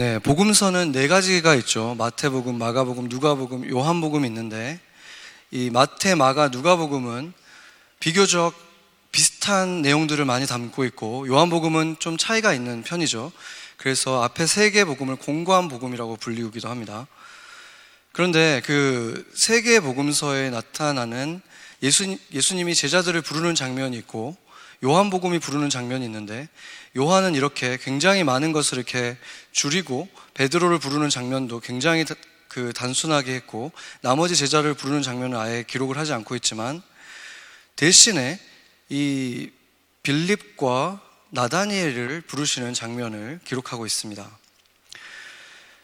네, 복음서는 네 가지가 있죠. 마태복음, 마가복음, 누가복음, 요한복음이 있는데 이 마태, 마가, 누가복음은 비교적 비슷한 내용들을 많이 담고 있고 요한복음은 좀 차이가 있는 편이죠. 그래서 앞에 세 개 복음을 공고한 복음이라고 불리기도 합니다. 그런데 그 세 개 복음서에 나타나는 예수님이 제자들을 부르는 장면이 있고 요한복음이 부르는 장면이 있는데 요한은 이렇게 굉장히 많은 것을 이렇게 줄이고 베드로를 부르는 장면도 굉장히 단순하게 했고 나머지 제자를 부르는 장면은 아예 기록을 하지 않고 있지만 대신에 이 빌립과 나다니엘을 부르시는 장면을 기록하고 있습니다.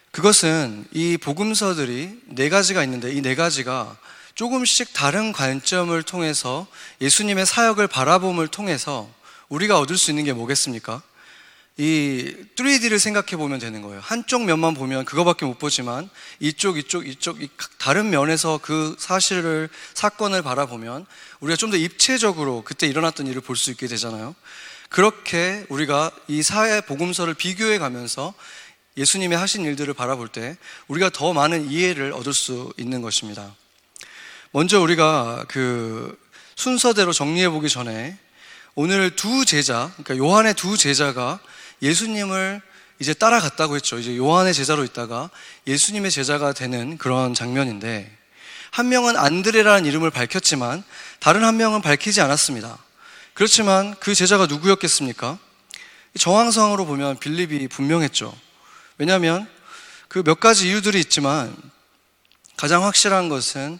그것은 이 복음서들이 네 가지가 있는데 이 네 가지가 조금씩 다른 관점을 통해서 예수님의 사역을 바라봄을 통해서 우리가 얻을 수 있는 게 뭐겠습니까? 이 3D를 생각해 보면 되는 거예요. 한쪽 면만 보면 그거밖에 못 보지만 이쪽 다른 면에서 그 사건을 바라보면 우리가 좀 더 입체적으로 그때 일어났던 일을 볼 수 있게 되잖아요. 그렇게 우리가 이 사회 복음서를 비교해 가면서 예수님의 하신 일들을 바라볼 때 우리가 더 많은 이해를 얻을 수 있는 것입니다. 먼저 우리가 그 순서대로 정리해 보기 전에 오늘 두 제자, 그러니까 요한의 두 제자가 예수님을 이제 따라갔다고 했죠. 이제 요한의 제자로 있다가 예수님의 제자가 되는 그런 장면인데 한 명은 안드레라는 이름을 밝혔지만 다른 한 명은 밝히지 않았습니다. 그렇지만 그 제자가 누구였겠습니까? 정황상으로 보면 빌립이 분명했죠. 왜냐하면 그 몇 가지 이유들이 있지만 가장 확실한 것은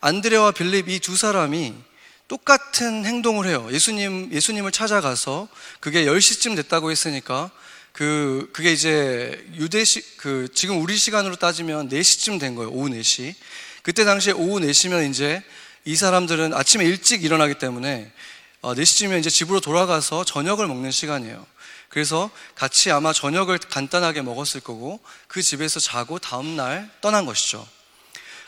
안드레와 빌립 이 두 사람이 똑같은 행동을 해요. 예수님을 찾아가서 그게 10시쯤 됐다고 했으니까 그게 이제 지금 우리 시간으로 따지면 4시쯤 된 거예요. 오후 4시. 그때 당시에 오후 4시면 이제 이 사람들은 아침에 일찍 일어나기 때문에 4시쯤이면 이제 집으로 돌아가서 저녁을 먹는 시간이에요. 그래서 같이 아마 저녁을 간단하게 먹었을 거고 그 집에서 자고 다음날 떠난 것이죠.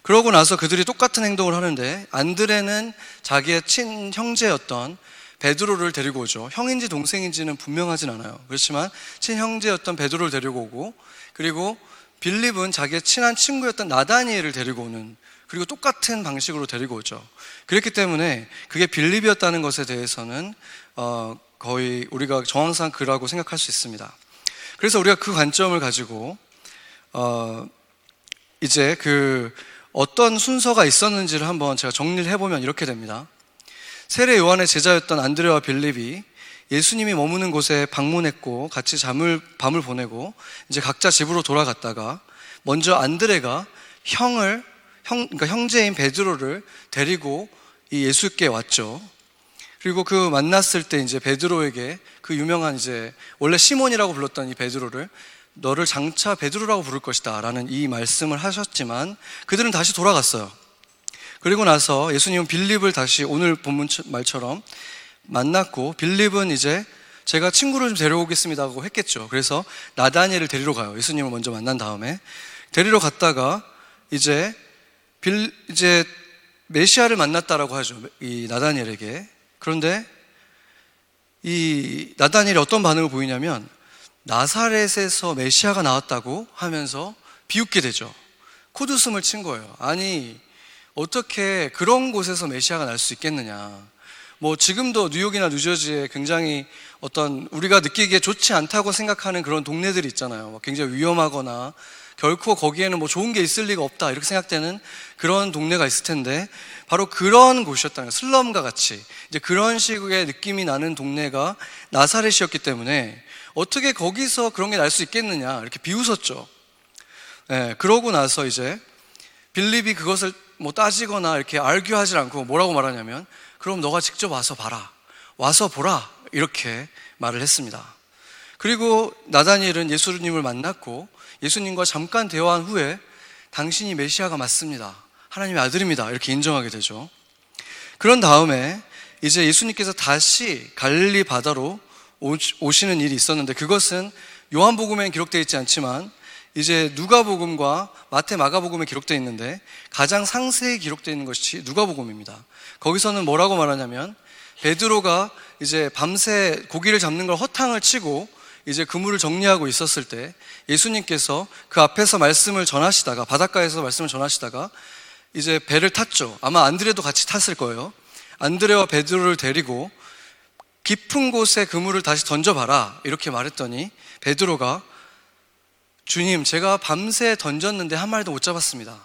그러고 나서 그들이 똑같은 행동을 하는데 안드레는 자기의 친형제였던 베드로를 데리고 오죠. 형인지 동생인지는 분명하진 않아요. 그렇지만 친형제였던 베드로를 데리고 오고 그리고 빌립은 자기의 친한 친구였던 나다니엘을 데리고 오는 그리고 똑같은 방식으로 데리고 오죠. 그렇기 때문에 그게 빌립이었다는 것에 대해서는 거의 우리가 정황상 그라고 생각할 수 있습니다. 그래서 우리가 그 관점을 가지고 이제 어떤 순서가 있었는지를 한번 제가 정리를 해보면 이렇게 됩니다. 세례 요한의 제자였던 안드레와 빌립이 예수님이 머무는 곳에 방문했고 같이 밤을 보내고 이제 각자 집으로 돌아갔다가 먼저 안드레가 그러니까 형제인 베드로를 데리고 이 예수께 왔죠. 그리고 그 만났을 때 이제 베드로에게 그 유명한 이제 원래 시몬이라고 불렀던 이 베드로를 너를 장차 베드로라고 부를 것이다 라는 이 말씀을 하셨지만 그들은 다시 돌아갔어요. 그리고 나서 예수님은 빌립을 다시 오늘 본문 말처럼 만났고 빌립은 이제 제가 친구를 좀 데려오겠습니다 하고 했겠죠. 그래서 나다니엘을 데리러 가요. 예수님을 먼저 만난 다음에 데리러 갔다가 이제 메시아를 만났다라고 하죠. 이 나다니엘에게. 그런데 이 나다니엘이 어떤 반응을 보이냐면 나사렛에서 메시아가 나왔다고 하면서 비웃게 되죠. 코웃음을 친 거예요. 아니 어떻게 그런 곳에서 메시아가 날 수 있겠느냐. 뭐 지금도 뉴욕이나 뉴저지에 굉장히 어떤 우리가 느끼기에 좋지 않다고 생각하는 그런 동네들이 있잖아요. 굉장히 위험하거나 결코 거기에는 뭐 좋은 게 있을 리가 없다 이렇게 생각되는 그런 동네가 있을 텐데 바로 그런 곳이었다는 거예요. 슬럼과 같이 이제 그런 식의 느낌이 나는 동네가 나사렛이었기 때문에 어떻게 거기서 그런 게 날 수 있겠느냐 이렇게 비웃었죠. 네, 그러고 나서 이제 빌립이 그것을 뭐 따지거나 이렇게 알교하지 않고 뭐라고 말하냐면 그럼 너가 직접 와서 봐라, 와서 보라 이렇게 말을 했습니다. 그리고 나다니엘은 예수님을 만났고 예수님과 잠깐 대화한 후에 당신이 메시아가 맞습니다, 하나님의 아들입니다 이렇게 인정하게 되죠. 그런 다음에 이제 예수님께서 다시 갈릴리 바다로 오시는 일이 있었는데 그것은 요한복음에는 기록되어 있지 않지만 이제 누가복음과 마태, 마가복음에 기록되어 있는데 가장 상세히 기록되어 있는 것이 누가복음입니다. 거기서는 뭐라고 말하냐면 베드로가 이제 밤새 고기를 잡는 걸 허탕을 치고 이제 그물을 정리하고 있었을 때 예수님께서 그 앞에서 말씀을 전하시다가, 바닷가에서 말씀을 전하시다가 이제 배를 탔죠. 아마 안드레도 같이 탔을 거예요. 안드레와 베드로를 데리고 깊은 곳에 그물을 다시 던져봐라 이렇게 말했더니 베드로가 주님, 제가 밤새 던졌는데 한 마리도 못 잡았습니다.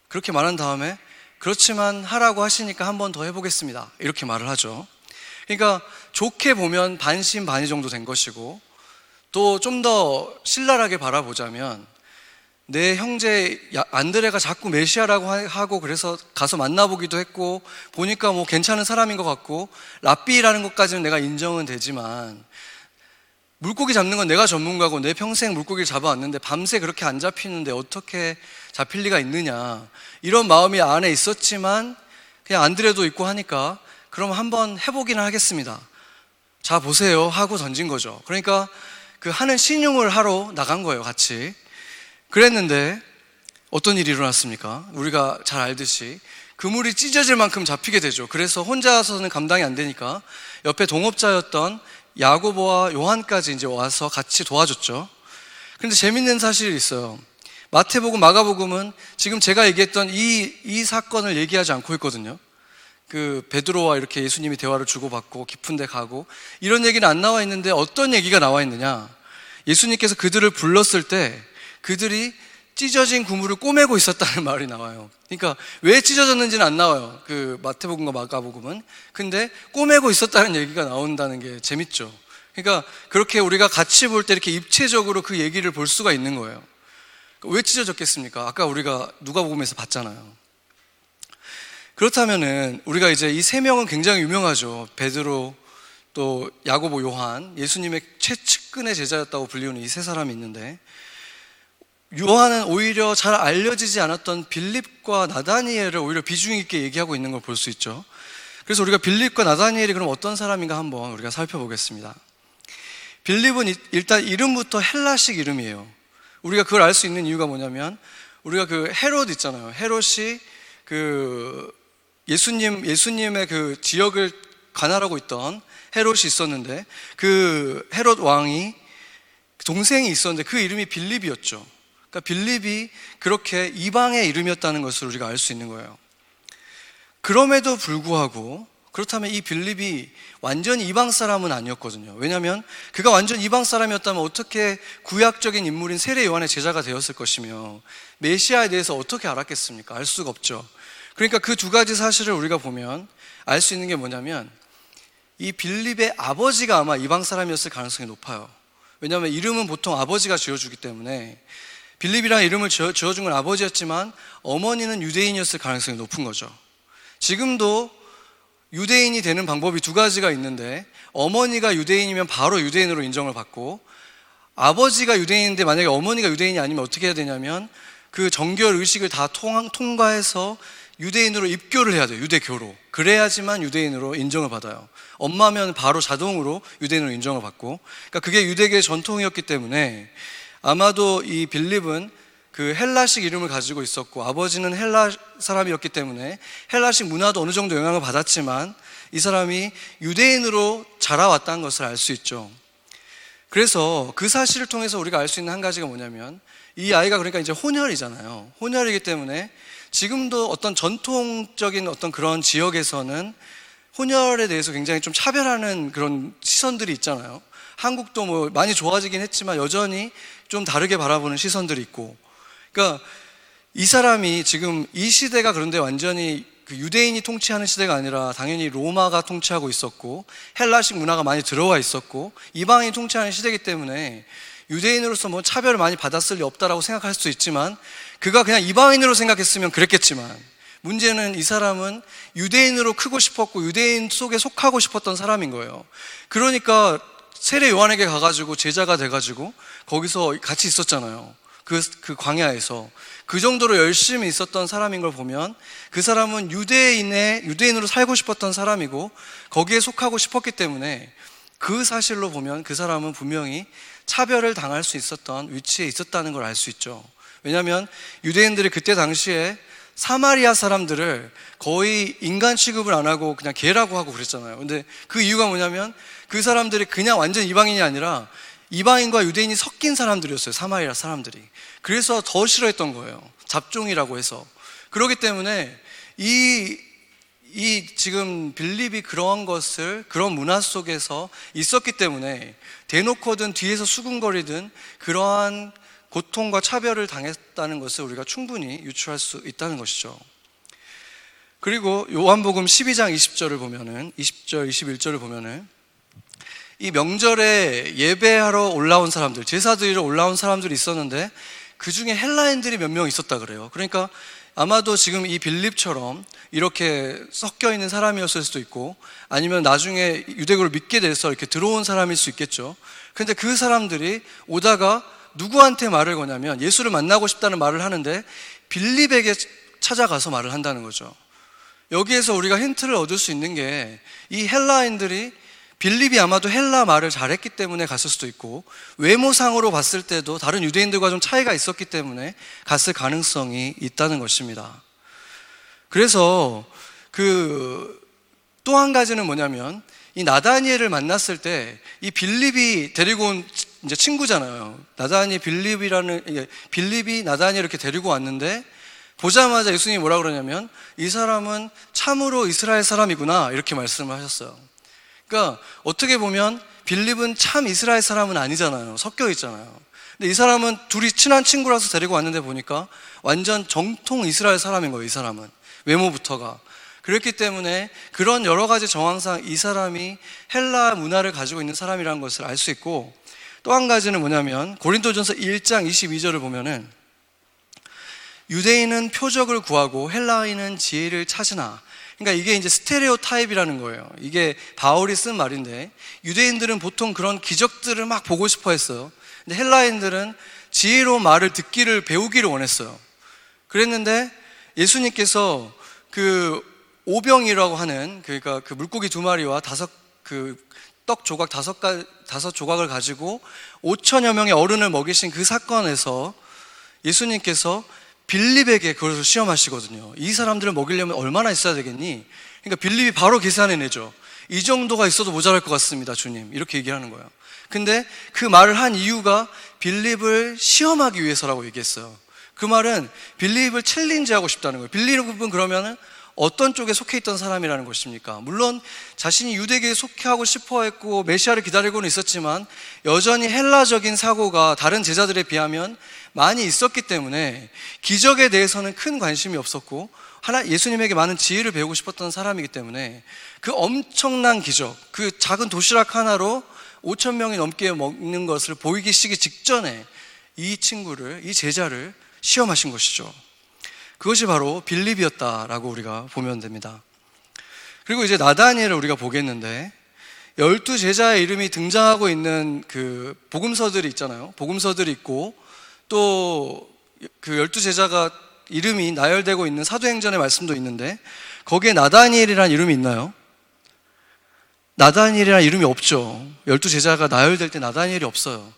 그렇게 말한 다음에 그렇지만 하라고 하시니까 한 번 더 해보겠습니다 이렇게 말을 하죠. 그러니까 좋게 보면 반신반의 정도 된 것이고, 또 좀 더 신랄하게 바라보자면 내 형제 안드레가 자꾸 메시아라고 하고 그래서 가서 만나보기도 했고 보니까 뭐 괜찮은 사람인 것 같고 랍비라는 것까지는 내가 인정은 되지만 물고기 잡는 건 내가 전문가고 내 평생 물고기를 잡아왔는데 밤새 그렇게 안 잡히는데 어떻게 잡힐 리가 있느냐, 이런 마음이 안에 있었지만 그냥 안드레도 있고 하니까 그럼 한번 해보기는 하겠습니다. 자 보세요 하고 던진 거죠. 그러니까 그 하는 신용을 하러 나간 거예요, 같이. 그랬는데 어떤 일이 일어났습니까? 우리가 잘 알듯이 그물이 찢어질 만큼 잡히게 되죠. 그래서 혼자서는 감당이 안 되니까 옆에 동업자였던 야고보와 요한까지 이제 와서 같이 도와줬죠. 그런데 재밌는 사실이 있어요. 마태복음, 마가복음은 지금 제가 얘기했던 이 사건을 얘기하지 않고 있거든요. 그 베드로와 이렇게 예수님이 대화를 주고받고 깊은 데 가고 이런 얘기는 안 나와 있는데 어떤 얘기가 나와 있느냐, 예수님께서 그들을 불렀을 때 그들이 찢어진 그물을 꼬매고 있었다는 말이 나와요. 그러니까 왜 찢어졌는지는 안 나와요, 그 마태복음과 마가복음은. 근데 꼬매고 있었다는 얘기가 나온다는 게 재밌죠. 그러니까 그렇게 우리가 같이 볼 때 이렇게 입체적으로 그 얘기를 볼 수가 있는 거예요. 왜 찢어졌겠습니까? 아까 우리가 누가복음에서 봤잖아요. 그렇다면은 우리가 이제 이 세 명은 굉장히 유명하죠. 베드로, 또 야고보, 요한, 예수님의 최측근의 제자였다고 불리우는 이 세 사람이 있는데, 요한은 오히려 잘 알려지지 않았던 빌립과 나다니엘을 오히려 비중 있게 얘기하고 있는 걸 볼 수 있죠. 그래서 우리가 빌립과 나다니엘이 그럼 어떤 사람인가 한번 우리가 살펴보겠습니다. 빌립은 일단 이름부터 헬라식 이름이에요. 우리가 그걸 알 수 있는 이유가 뭐냐면, 우리가 그 헤롯 있잖아요. 헤롯이 그 예수님의 그 지역을 관할하고 있던 헤롯이 있었는데, 그 헤롯 왕이 동생이 있었는데 그 이름이 빌립이었죠. 그러니까 빌립이 그렇게 이방의 이름이었다는 것을 우리가 알 수 있는 거예요. 그럼에도 불구하고, 그렇다면 이 빌립이 완전히 이방 사람은 아니었거든요. 왜냐하면 그가 완전 이방 사람이었다면 어떻게 구약적인 인물인 세례 요한의 제자가 되었을 것이며 메시아에 대해서 어떻게 알았겠습니까? 알 수가 없죠. 그러니까 그 두 가지 사실을 우리가 보면 알 수 있는 게 뭐냐면, 이 빌립의 아버지가 아마 이방 사람이었을 가능성이 높아요. 왜냐하면 이름은 보통 아버지가 지어주기 때문에, 빌립이라는 이름을 지어준 건 아버지였지만 어머니는 유대인이었을 가능성이 높은 거죠. 지금도 유대인이 되는 방법이 두 가지가 있는데, 어머니가 유대인이면 바로 유대인으로 인정을 받고, 아버지가 유대인인데 만약에 어머니가 유대인이 아니면 어떻게 해야 되냐면 그 정결 의식을 다 통과해서 유대인으로 입교를 해야 돼요. 유대교로. 그래야지만 유대인으로 인정을 받아요. 엄마면 바로 자동으로 유대인으로 인정을 받고, 그러니까 그게 유대계의 전통이었기 때문에 아마도 이 빌립은 그 헬라식 이름을 가지고 있었고, 아버지는 헬라 사람이었기 때문에 헬라식 문화도 어느 정도 영향을 받았지만 이 사람이 유대인으로 자라왔다는 것을 알 수 있죠. 그래서 그 사실을 통해서 우리가 알 수 있는 한 가지가 뭐냐면, 이 아이가 그러니까 이제 혼혈이잖아요. 혼혈이기 때문에 지금도 어떤 전통적인 어떤 그런 지역에서는 혼혈에 대해서 굉장히 좀 차별하는 그런 시선들이 있잖아요. 한국도 뭐 많이 좋아지긴 했지만 여전히 좀 다르게 바라보는 시선들이 있고, 그러니까 이 사람이 지금 이 시대가 그런데 완전히 그 유대인이 통치하는 시대가 아니라 당연히 로마가 통치하고 있었고 헬라식 문화가 많이 들어와 있었고 이방인이 통치하는 시대이기 때문에 유대인으로서 뭐 차별을 많이 받았을 리 없다라고 생각할 수도 있지만, 그가 그냥 이방인으로 생각했으면 그랬겠지만, 문제는 이 사람은 유대인으로 크고 싶었고 유대인 속에 속하고 싶었던 사람인 거예요. 그러니까 세례 요한에게 가가지고 제자가 돼가지고 거기서 같이 있었잖아요. 그 광야에서 그 정도로 열심히 있었던 사람인 걸 보면, 그 사람은 유대인으로 살고 싶었던 사람이고 거기에 속하고 싶었기 때문에, 그 사실로 보면 그 사람은 분명히 차별을 당할 수 있었던 위치에 있었다는 걸 알 수 있죠. 왜냐하면 유대인들이 그때 당시에 사마리아 사람들을 거의 인간 취급을 안 하고 그냥 개라고 하고 그랬잖아요. 근데 그 이유가 뭐냐면, 그 사람들이 그냥 완전 이방인이 아니라 이방인과 유대인이 섞인 사람들이었어요. 사마리아 사람들이. 그래서 더 싫어했던 거예요. 잡종이라고 해서. 그렇기 때문에 이 지금 빌립이 그런 문화 속에서 있었기 때문에 대놓고든 뒤에서 수군거리든 그러한 고통과 차별을 당했다는 것을 우리가 충분히 유추할 수 있다는 것이죠. 그리고 요한복음 12장 20절을 보면은 20절, 21절을 보면은 이 명절에 예배하러 올라온 사람들, 제사 드리러 올라온 사람들이 있었는데 그 중에 헬라인들이 몇 명 있었다 그래요. 그러니까 아마도 지금 이 빌립처럼 이렇게 섞여 있는 사람이었을 수도 있고 아니면 나중에 유대교를 믿게 돼서 이렇게 들어온 사람일 수 있겠죠. 근데 그 사람들이 오다가 누구한테 말을 거냐면 예수를 만나고 싶다는 말을 하는데 빌립에게 찾아가서 말을 한다는 거죠. 여기에서 우리가 힌트를 얻을 수 있는 게 이 헬라인들이 빌립이 아마도 헬라 말을 잘했기 때문에 갔을 수도 있고 외모상으로 봤을 때도 다른 유대인들과 좀 차이가 있었기 때문에 갔을 가능성이 있다는 것입니다. 그래서 또 한 가지는 뭐냐면 이 나다니엘을 만났을 때 이 빌립이 데리고 온 이제 친구잖아요. 빌립이 나다니엘을 이렇게 데리고 왔는데 보자마자 예수님이 뭐라 그러냐면 이 사람은 참으로 이스라엘 사람이구나 이렇게 말씀을 하셨어요. 그러니까 어떻게 보면 빌립은 참 이스라엘 사람은 아니잖아요. 섞여 있잖아요. 근데 이 사람은 둘이 친한 친구라서 데리고 왔는데 보니까 완전 정통 이스라엘 사람인 거예요. 이 사람은 외모부터가. 그렇기 때문에 그런 여러 가지 정황상 이 사람이 헬라 문화를 가지고 있는 사람이라는 것을 알 수 있고 또 한 가지는 뭐냐면 고린도전서 1장 22절을 보면은 유대인은 표적을 구하고 헬라인은 지혜를 찾으나 그러니까 이게 이제 스테레오 타입이라는 거예요. 이게 바울이 쓴 말인데 유대인들은 보통 그런 기적들을 막 보고 싶어 했어요. 근데 헬라인들은 지혜로운 말을 듣기를 배우기를 원했어요. 그랬는데 예수님께서 그 오병이라고 하는 그러니까 그 물고기 2마리와 떡 조각 5조각을 가지고 5천여 명의 어른을 먹이신 그 사건에서 예수님께서 빌립에게 그것을 시험하시거든요. 이 사람들을 먹이려면 얼마나 있어야 되겠니? 그러니까 빌립이 바로 계산해내죠. 이 정도가 있어도 모자랄 것 같습니다, 주님. 이렇게 얘기하는 거예요. 근데 그 말을 한 이유가 빌립을 시험하기 위해서라고 얘기했어요. 그 말은 빌립을 챌린지하고 싶다는 거예요. 빌립은 그러면은 어떤 쪽에 속해 있던 사람이라는 것입니까? 물론 자신이 유대교에 속해하고 싶어 했고 메시아를 기다리고는 있었지만 여전히 헬라적인 사고가 다른 제자들에 비하면 많이 있었기 때문에 기적에 대해서는 큰 관심이 없었고 예수님에게 많은 지혜를 배우고 싶었던 사람이기 때문에 그 엄청난 기적, 그 작은 도시락 하나로 5천 명이 넘게 먹는 것을 보이기 직전에 이 제자를 시험하신 것이죠. 그것이 바로 빌립이었다라고 우리가 보면 됩니다. 그리고 이제 나다니엘을 우리가 보겠는데 12제자의 이름이 등장하고 있는 그 복음서들이 있잖아요. 복음서들이 있고 또 그 12제자가 이름이 나열되고 있는 사도행전의 말씀도 있는데 거기에 나다니엘이라는 이름이 있나요? 나다니엘이라는 이름이 없죠. 12제자가 나열될 때 나다니엘이 없어요.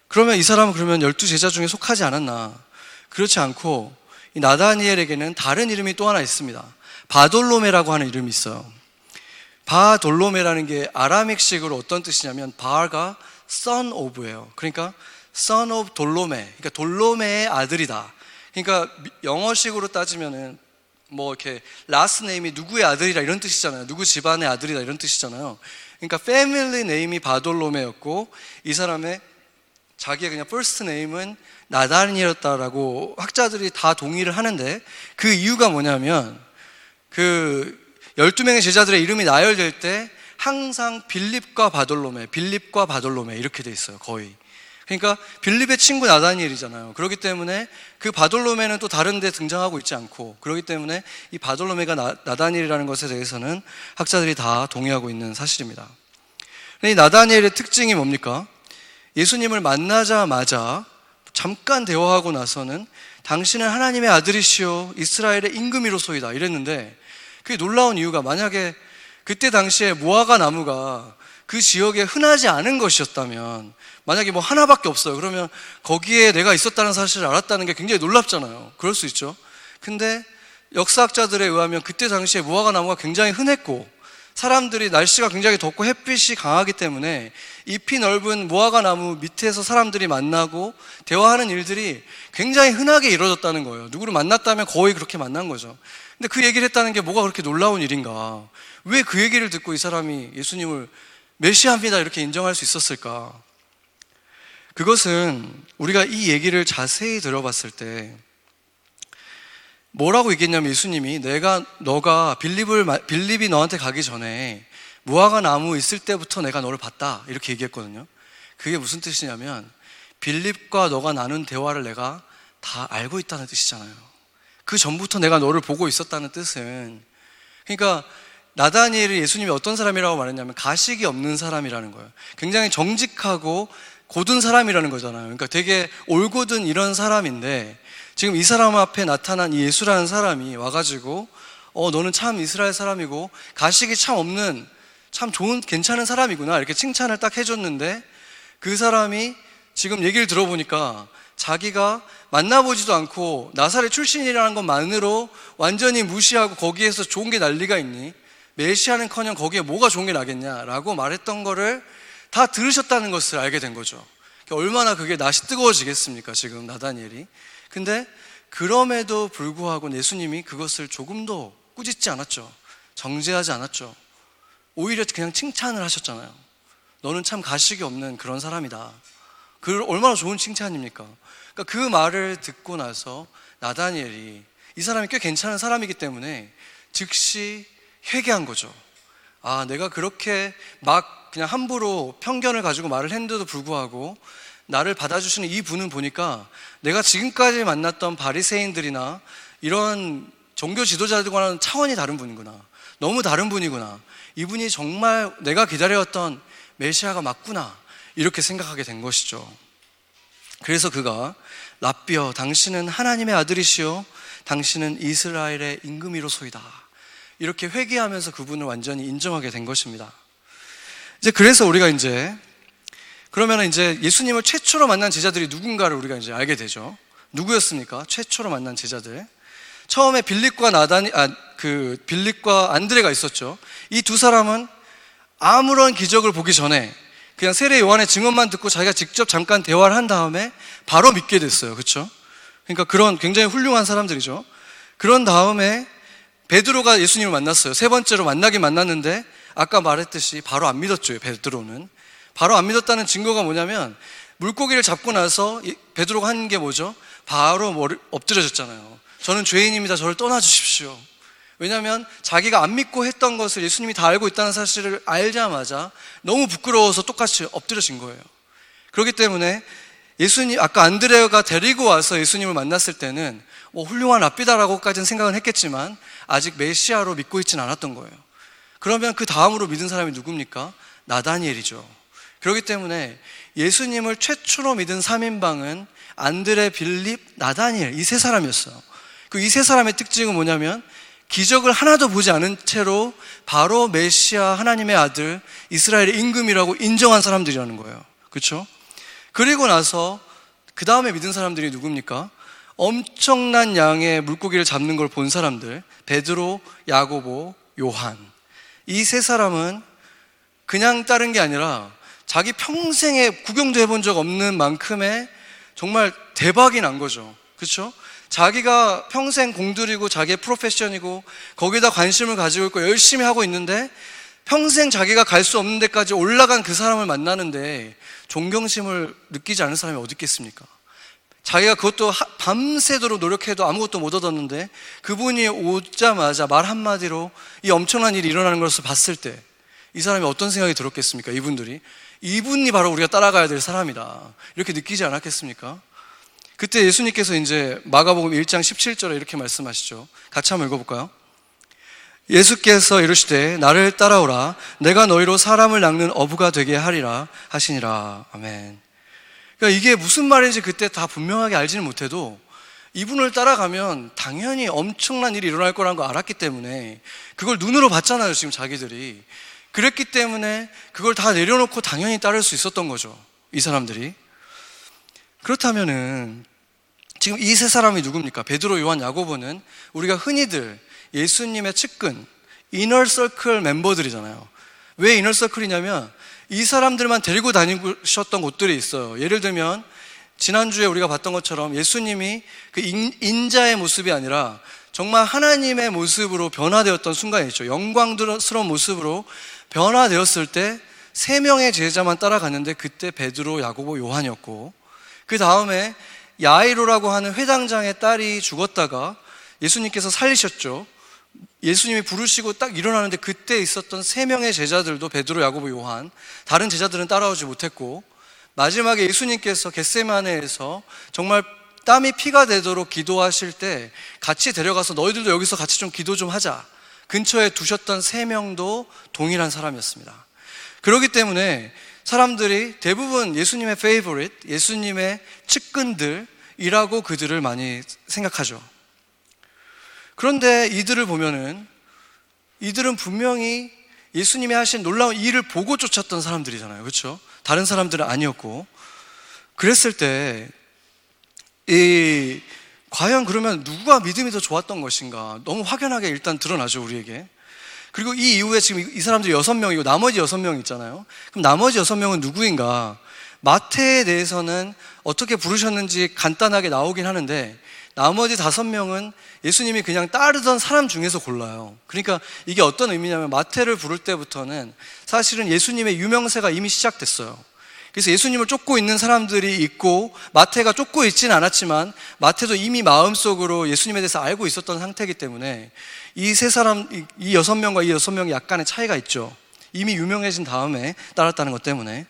그러면 이 사람은 12제자 중에 속하지 않았나? 그렇지 않고 이 나다니엘에게는 다른 이름이 또 하나 있습니다. 바돌로메라고 하는 이름이 있어요. 바돌로메라는 게 아라믹식으로 어떤 뜻이냐면 바가 son of예요. 그러니까 son of 돌로메, 그러니까 돌로메의 아들이다. 그러니까 영어식으로 따지면은 뭐 이렇게 last name이 누구의 아들이라 이런 뜻이잖아요. 누구 집안의 아들이다 이런 뜻이잖아요. 그러니까 family name이 바돌로메였고 이 사람의 자기의 그냥 first name은 나다니엘이었다라고 학자들이 다 동의를 하는데 그 이유가 뭐냐면 그 12명의 제자들의 이름이 나열될 때 항상 빌립과 바돌로메 이렇게 돼 있어요. 거의. 그러니까 빌립의 친구 나다니엘이잖아요. 그렇기 때문에 그 바돌로메는 또 다른 데 등장하고 있지 않고 그렇기 때문에 이 바돌로메가 나다니엘이라는 것에 대해서는 학자들이 다 동의하고 있는 사실입니다. 이 나다니엘의 특징이 뭡니까? 예수님을 만나자마자 잠깐 대화하고 나서는 당신은 하나님의 아들이시오 이스라엘의 임금이로소이다 이랬는데 그게 놀라운 이유가 만약에 그때 당시에 무화과 나무가 그 지역에 흔하지 않은 것이었다면 만약에 뭐 하나밖에 없어요. 그러면 거기에 내가 있었다는 사실을 알았다는 게 굉장히 놀랍잖아요. 그럴 수 있죠. 근데 역사학자들에 의하면 그때 당시에 무화과 나무가 굉장히 흔했고 사람들이 날씨가 굉장히 덥고 햇빛이 강하기 때문에 잎이 넓은 무화과 나무 밑에서 사람들이 만나고 대화하는 일들이 굉장히 흔하게 이루어졌다는 거예요. 누구를 만났다면 거의 그렇게 만난 거죠. 근데 그 얘기를 했다는 게 뭐가 그렇게 놀라운 일인가? 왜 그 얘기를 듣고 이 사람이 예수님을 메시아입니다 이렇게 인정할 수 있었을까? 그것은 우리가 이 얘기를 자세히 들어봤을 때 뭐라고 얘기했냐면, 예수님이 너가 빌립이 너한테 가기 전에 무화과 나무 있을 때부터 내가 너를 봤다 이렇게 얘기했거든요. 그게 무슨 뜻이냐면 빌립과 너가 나눈 대화를 내가 다 알고 있다는 뜻이잖아요. 그 전부터 내가 너를 보고 있었다는 뜻은, 그러니까 나다니엘이 예수님이 어떤 사람이라고 말했냐면 가식이 없는 사람이라는 거예요. 굉장히 정직하고 고든 사람이라는 거잖아요. 그러니까 되게 올곧은 이런 사람인데, 지금 이 사람 앞에 나타난 이 예수라는 사람이 와가지고 너는 참 이스라엘 사람이고 가식이 참 없는 참 좋은 괜찮은 사람이구나 이렇게 칭찬을 딱 해줬는데, 그 사람이 지금 얘기를 들어보니까 자기가 만나보지도 않고 나사렛 출신이라는 것만으로 완전히 무시하고 거기에서 좋은 게 난리가 있니? 메시아는커녕 거기에 뭐가 좋은 게 나겠냐라고 말했던 거를 다 들으셨다는 것을 알게 된 거죠. 얼마나 그게 낯이 뜨거워지겠습니까 지금 나다니엘이. 근데 그럼에도 불구하고 예수님이 그것을 조금도 꾸짖지 않았죠. 정죄하지 않았죠. 오히려 그냥 칭찬을 하셨잖아요. 너는 참 가식이 없는 그런 사람이다. 그 얼마나 좋은 칭찬입니까? 그러니까 그 말을 듣고 나서 나다니엘이, 이 사람이 꽤 괜찮은 사람이기 때문에 즉시 회개한 거죠. 아, 내가 그렇게 막 그냥 함부로 편견을 가지고 말을 했는데도 불구하고 나를 받아주시는 이 분은 보니까 내가 지금까지 만났던 바리새인들이나 이런 종교 지도자들과는 차원이 다른 분이구나. 너무 다른 분이구나. 이분이 정말 내가 기다려왔던 메시아가 맞구나. 이렇게 생각하게 된 것이죠. 그래서 그가 랍비여, 당신은 하나님의 아들이시요 당신은 이스라엘의 임금이로소이다. 이렇게 회개하면서 그분을 완전히 인정하게 된 것입니다. 이제 그래서 우리가 그러면 이제 예수님을 최초로 만난 제자들이 누군가를 우리가 이제 알게 되죠. 누구였습니까? 최초로 만난 제자들. 처음에 빌립과 안드레가 있었죠. 이 두 사람은 아무런 기적을 보기 전에 그냥 세례 요한의 증언만 듣고 자기가 직접 잠깐 대화를 한 다음에 바로 믿게 됐어요. 그렇죠? 그러니까 그런 굉장히 훌륭한 사람들이죠. 그런 다음에 베드로가 예수님을 만났어요. 세 번째로 만났는데 아까 말했듯이 바로 안 믿었죠. 베드로는 바로 안 믿었다는 증거가 뭐냐면, 물고기를 잡고 나서 베드로가 한 게 뭐죠? 바로 엎드려졌잖아요. 저는 죄인입니다. 저를 떠나주십시오. 왜냐하면 자기가 안 믿고 했던 것을 예수님이 다 알고 있다는 사실을 알자마자 너무 부끄러워서 똑같이 엎드려진 거예요. 그렇기 때문에 예수님, 아까 안드레가 데리고 와서 예수님을 만났을 때는 훌륭한 랍비다라고까지는 생각은 했겠지만 아직 메시아로 믿고 있지는 않았던 거예요. 그러면 그 다음으로 믿은 사람이 누굽니까? 나다니엘이죠. 그렇기 때문에 예수님을 최초로 믿은 3인방은 안드레, 빌립, 나다니엘, 이 세 사람이었어요. 그 이 세 사람의 특징은 뭐냐면 기적을 하나도 보지 않은 채로 바로 메시아, 하나님의 아들, 이스라엘의 임금이라고 인정한 사람들이라는 거예요. 그렇죠? 그리고 나서 그 다음에 믿은 사람들이 누굽니까? 엄청난 양의 물고기를 잡는 걸 본 사람들, 베드로, 야고보, 요한. 이 세 사람은 그냥 따른 게 아니라 자기 평생에 구경도 해본 적 없는 만큼의 정말 대박이 난 거죠. 그렇죠? 자기가 평생 공들이고 자기의 프로페션이고 거기다 관심을 가지고 있고 열심히 하고 있는데 평생 자기가 갈 수 없는 데까지 올라간 그 사람을 만나는데 존경심을 느끼지 않는 사람이 어디 있겠습니까? 자기가 그것도 밤새도록 노력해도 아무것도 못 얻었는데 그분이 오자마자 말 한마디로 이 엄청난 일이 일어나는 것을 봤을 때 이 사람이 어떤 생각이 들었겠습니까? 이분이 바로 우리가 따라가야 될 사람이다 이렇게 느끼지 않았겠습니까? 그때 예수님께서 이제 마가복음 1장 17절에 이렇게 말씀하시죠. 같이 한번 읽어볼까요? 예수께서 이르시되 나를 따라오라 내가 너희로 사람을 낚는 어부가 되게 하리라 하시니라. 아멘. 그러니까 이게 무슨 말인지 그때 다 분명하게 알지는 못해도 이분을 따라가면 당연히 엄청난 일이 일어날 거라는 거 알았기 때문에 그걸 눈으로 봤잖아요. 지금 자기들이. 그랬기 때문에 그걸 다 내려놓고 당연히 따를 수 있었던 거죠. 이 사람들이. 그렇다면은 지금 이 세 사람이 누굽니까? 베드로, 요한, 야고보는 우리가 흔히들 예수님의 측근, 이너서클 멤버들이잖아요. 왜 이너서클이냐면 이 사람들만 데리고 다니셨던 곳들이 있어요. 예를 들면 지난주에 우리가 봤던 것처럼 예수님이 그 인자의 모습이 아니라 정말 하나님의 모습으로 변화되었던 순간이 있죠. 영광스러운 모습으로 변화되었을 때 3명의 제자만 따라갔는데 그때 베드로, 야고보, 요한이었고, 그 다음에 야이로라고 하는 회당장의 딸이 죽었다가 예수님께서 살리셨죠. 예수님이 부르시고 딱 일어나는데 그때 있었던 3명의 제자들도 베드로, 야고보, 요한, 다른 제자들은 따라오지 못했고, 마지막에 예수님께서 겟세마네에서 정말 땀이 피가 되도록 기도하실 때 같이 데려가서 너희들도 여기서 같이 좀 기도 좀 하자, 근처에 두셨던 3명도 동일한 사람이었습니다. 그렇기 때문에 사람들이 대부분 예수님의 페이보릿, 예수님의 측근들이라고 그들을 많이 생각하죠. 그런데 이들을 보면은 이들은 분명히 예수님이 하신 놀라운 일을 보고 쫓았던 사람들이잖아요. 그렇죠? 다른 사람들은 아니었고. 그랬을 때 과연 그러면 누가 믿음이 더 좋았던 것인가? 너무 확연하게 일단 드러나죠, 우리에게. 그리고 이 이후에 지금 이 사람들이 6명이고 나머지 6명 있잖아요. 그럼 나머지 6명은 누구인가? 마태에 대해서는 어떻게 부르셨는지 간단하게 나오긴 하는데 나머지 5명은 예수님이 그냥 따르던 사람 중에서 골라요. 그러니까 이게 어떤 의미냐면 마태를 부를 때부터는 사실은 예수님의 유명세가 이미 시작됐어요. 그래서 예수님을 쫓고 있는 사람들이 있고 마태가 쫓고 있지는 않았지만 마태도 이미 마음속으로 예수님에 대해서 알고 있었던 상태이기 때문에 이 6명과 이 6명이 약간의 차이가 있죠. 이미 유명해진 다음에 따랐다는 것 때문에.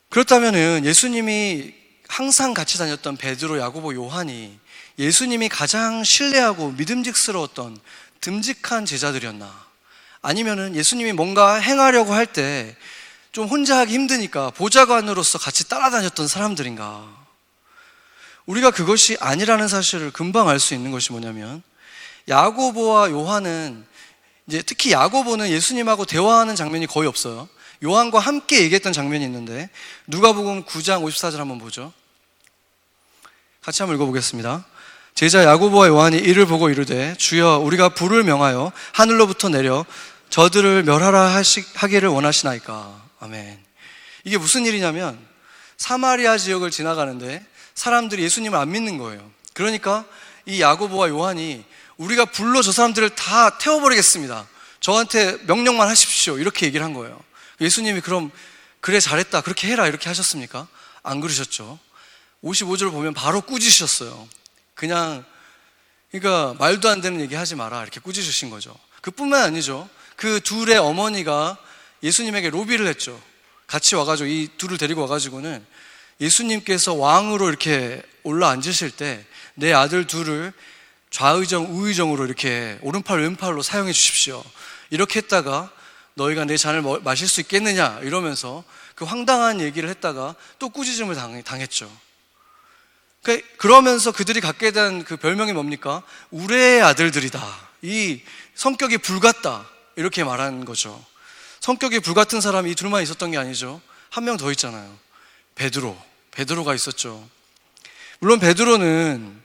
그렇다면은 예수님이 항상 같이 다녔던 베드로, 야고보, 요한이 예수님이 가장 신뢰하고 믿음직스러웠던 듬직한 제자들이었나? 아니면은 예수님이 뭔가 행하려고 할 때 좀 혼자 하기 힘드니까 보좌관으로서 같이 따라다녔던 사람들인가? 우리가 그것이 아니라는 사실을 금방 알 수 있는 것이 뭐냐면 야고보와 요한은 이제 특히 야고보는 예수님하고 대화하는 장면이 거의 없어요. 요한과 함께 얘기했던 장면이 있는데 누가복음 9장 54절 한번 보죠. 같이 한번 읽어보겠습니다. 제자 야고보와 요한이 이를 보고 이르되 주여 우리가 불을 명하여 하늘로부터 내려 저들을 멸하라 하기를 원하시나이까. 아멘. 이게 무슨 일이냐면 사마리아 지역을 지나가는데 사람들이 예수님을 안 믿는 거예요. 그러니까 이 야고보와 요한이 우리가 불로 저 사람들을 다 태워버리겠습니다. 저한테 명령만 하십시오. 이렇게 얘기를 한 거예요. 예수님이 그럼 그래 잘했다 그렇게 해라 이렇게 하셨습니까? 안 그러셨죠. 55절 보면 바로 꾸짖으셨어요. 그러니까 말도 안 되는 얘기 하지 마라 이렇게 꾸짖으신 거죠. 그뿐만 아니죠. 그 둘의 어머니가 예수님에게 로비를 했죠. 같이 와가지고 이 둘을 데리고 와가지고는 예수님께서 왕으로 이렇게 올라앉으실 때 내 아들 둘을 좌의정 우의정으로 이렇게 오른팔 왼팔로 사용해 주십시오. 이렇게 했다가 너희가 내 잔을 마실 수 있겠느냐 이러면서 그 황당한 얘기를 했다가 또 꾸짖음을 당했죠. 그러면서 그들이 갖게 된 그 별명이 뭡니까? 우레의 아들들이다. 이 성격이 불같다 이렇게 말하는 거죠. 성격이 불같은 사람이 이 둘만 있었던 게 아니죠. 한 명 더 있잖아요. 베드로가 있었죠. 물론 베드로는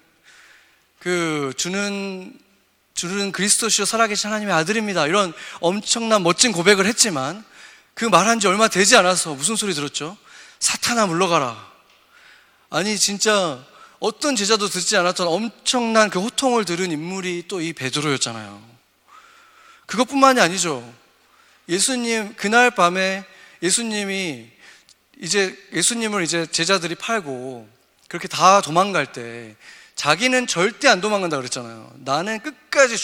주는 그리스도시요 살아계신 하나님의 아들입니다 이런 엄청난 멋진 고백을 했지만 그 말한 지 얼마 되지 않아서 무슨 소리 들었죠? 사탄아 물러가라. 아니 진짜 어떤 제자도 듣지 않았던 엄청난 그 호통을 들은 인물이 또 이 베드로였잖아요. 그것뿐만이 아니죠. 그날 밤에 예수님을 이제 제자들이 팔고 그렇게 다 도망갈 때 자기는 절대 안 도망간다 그랬잖아요. 나는 끝까지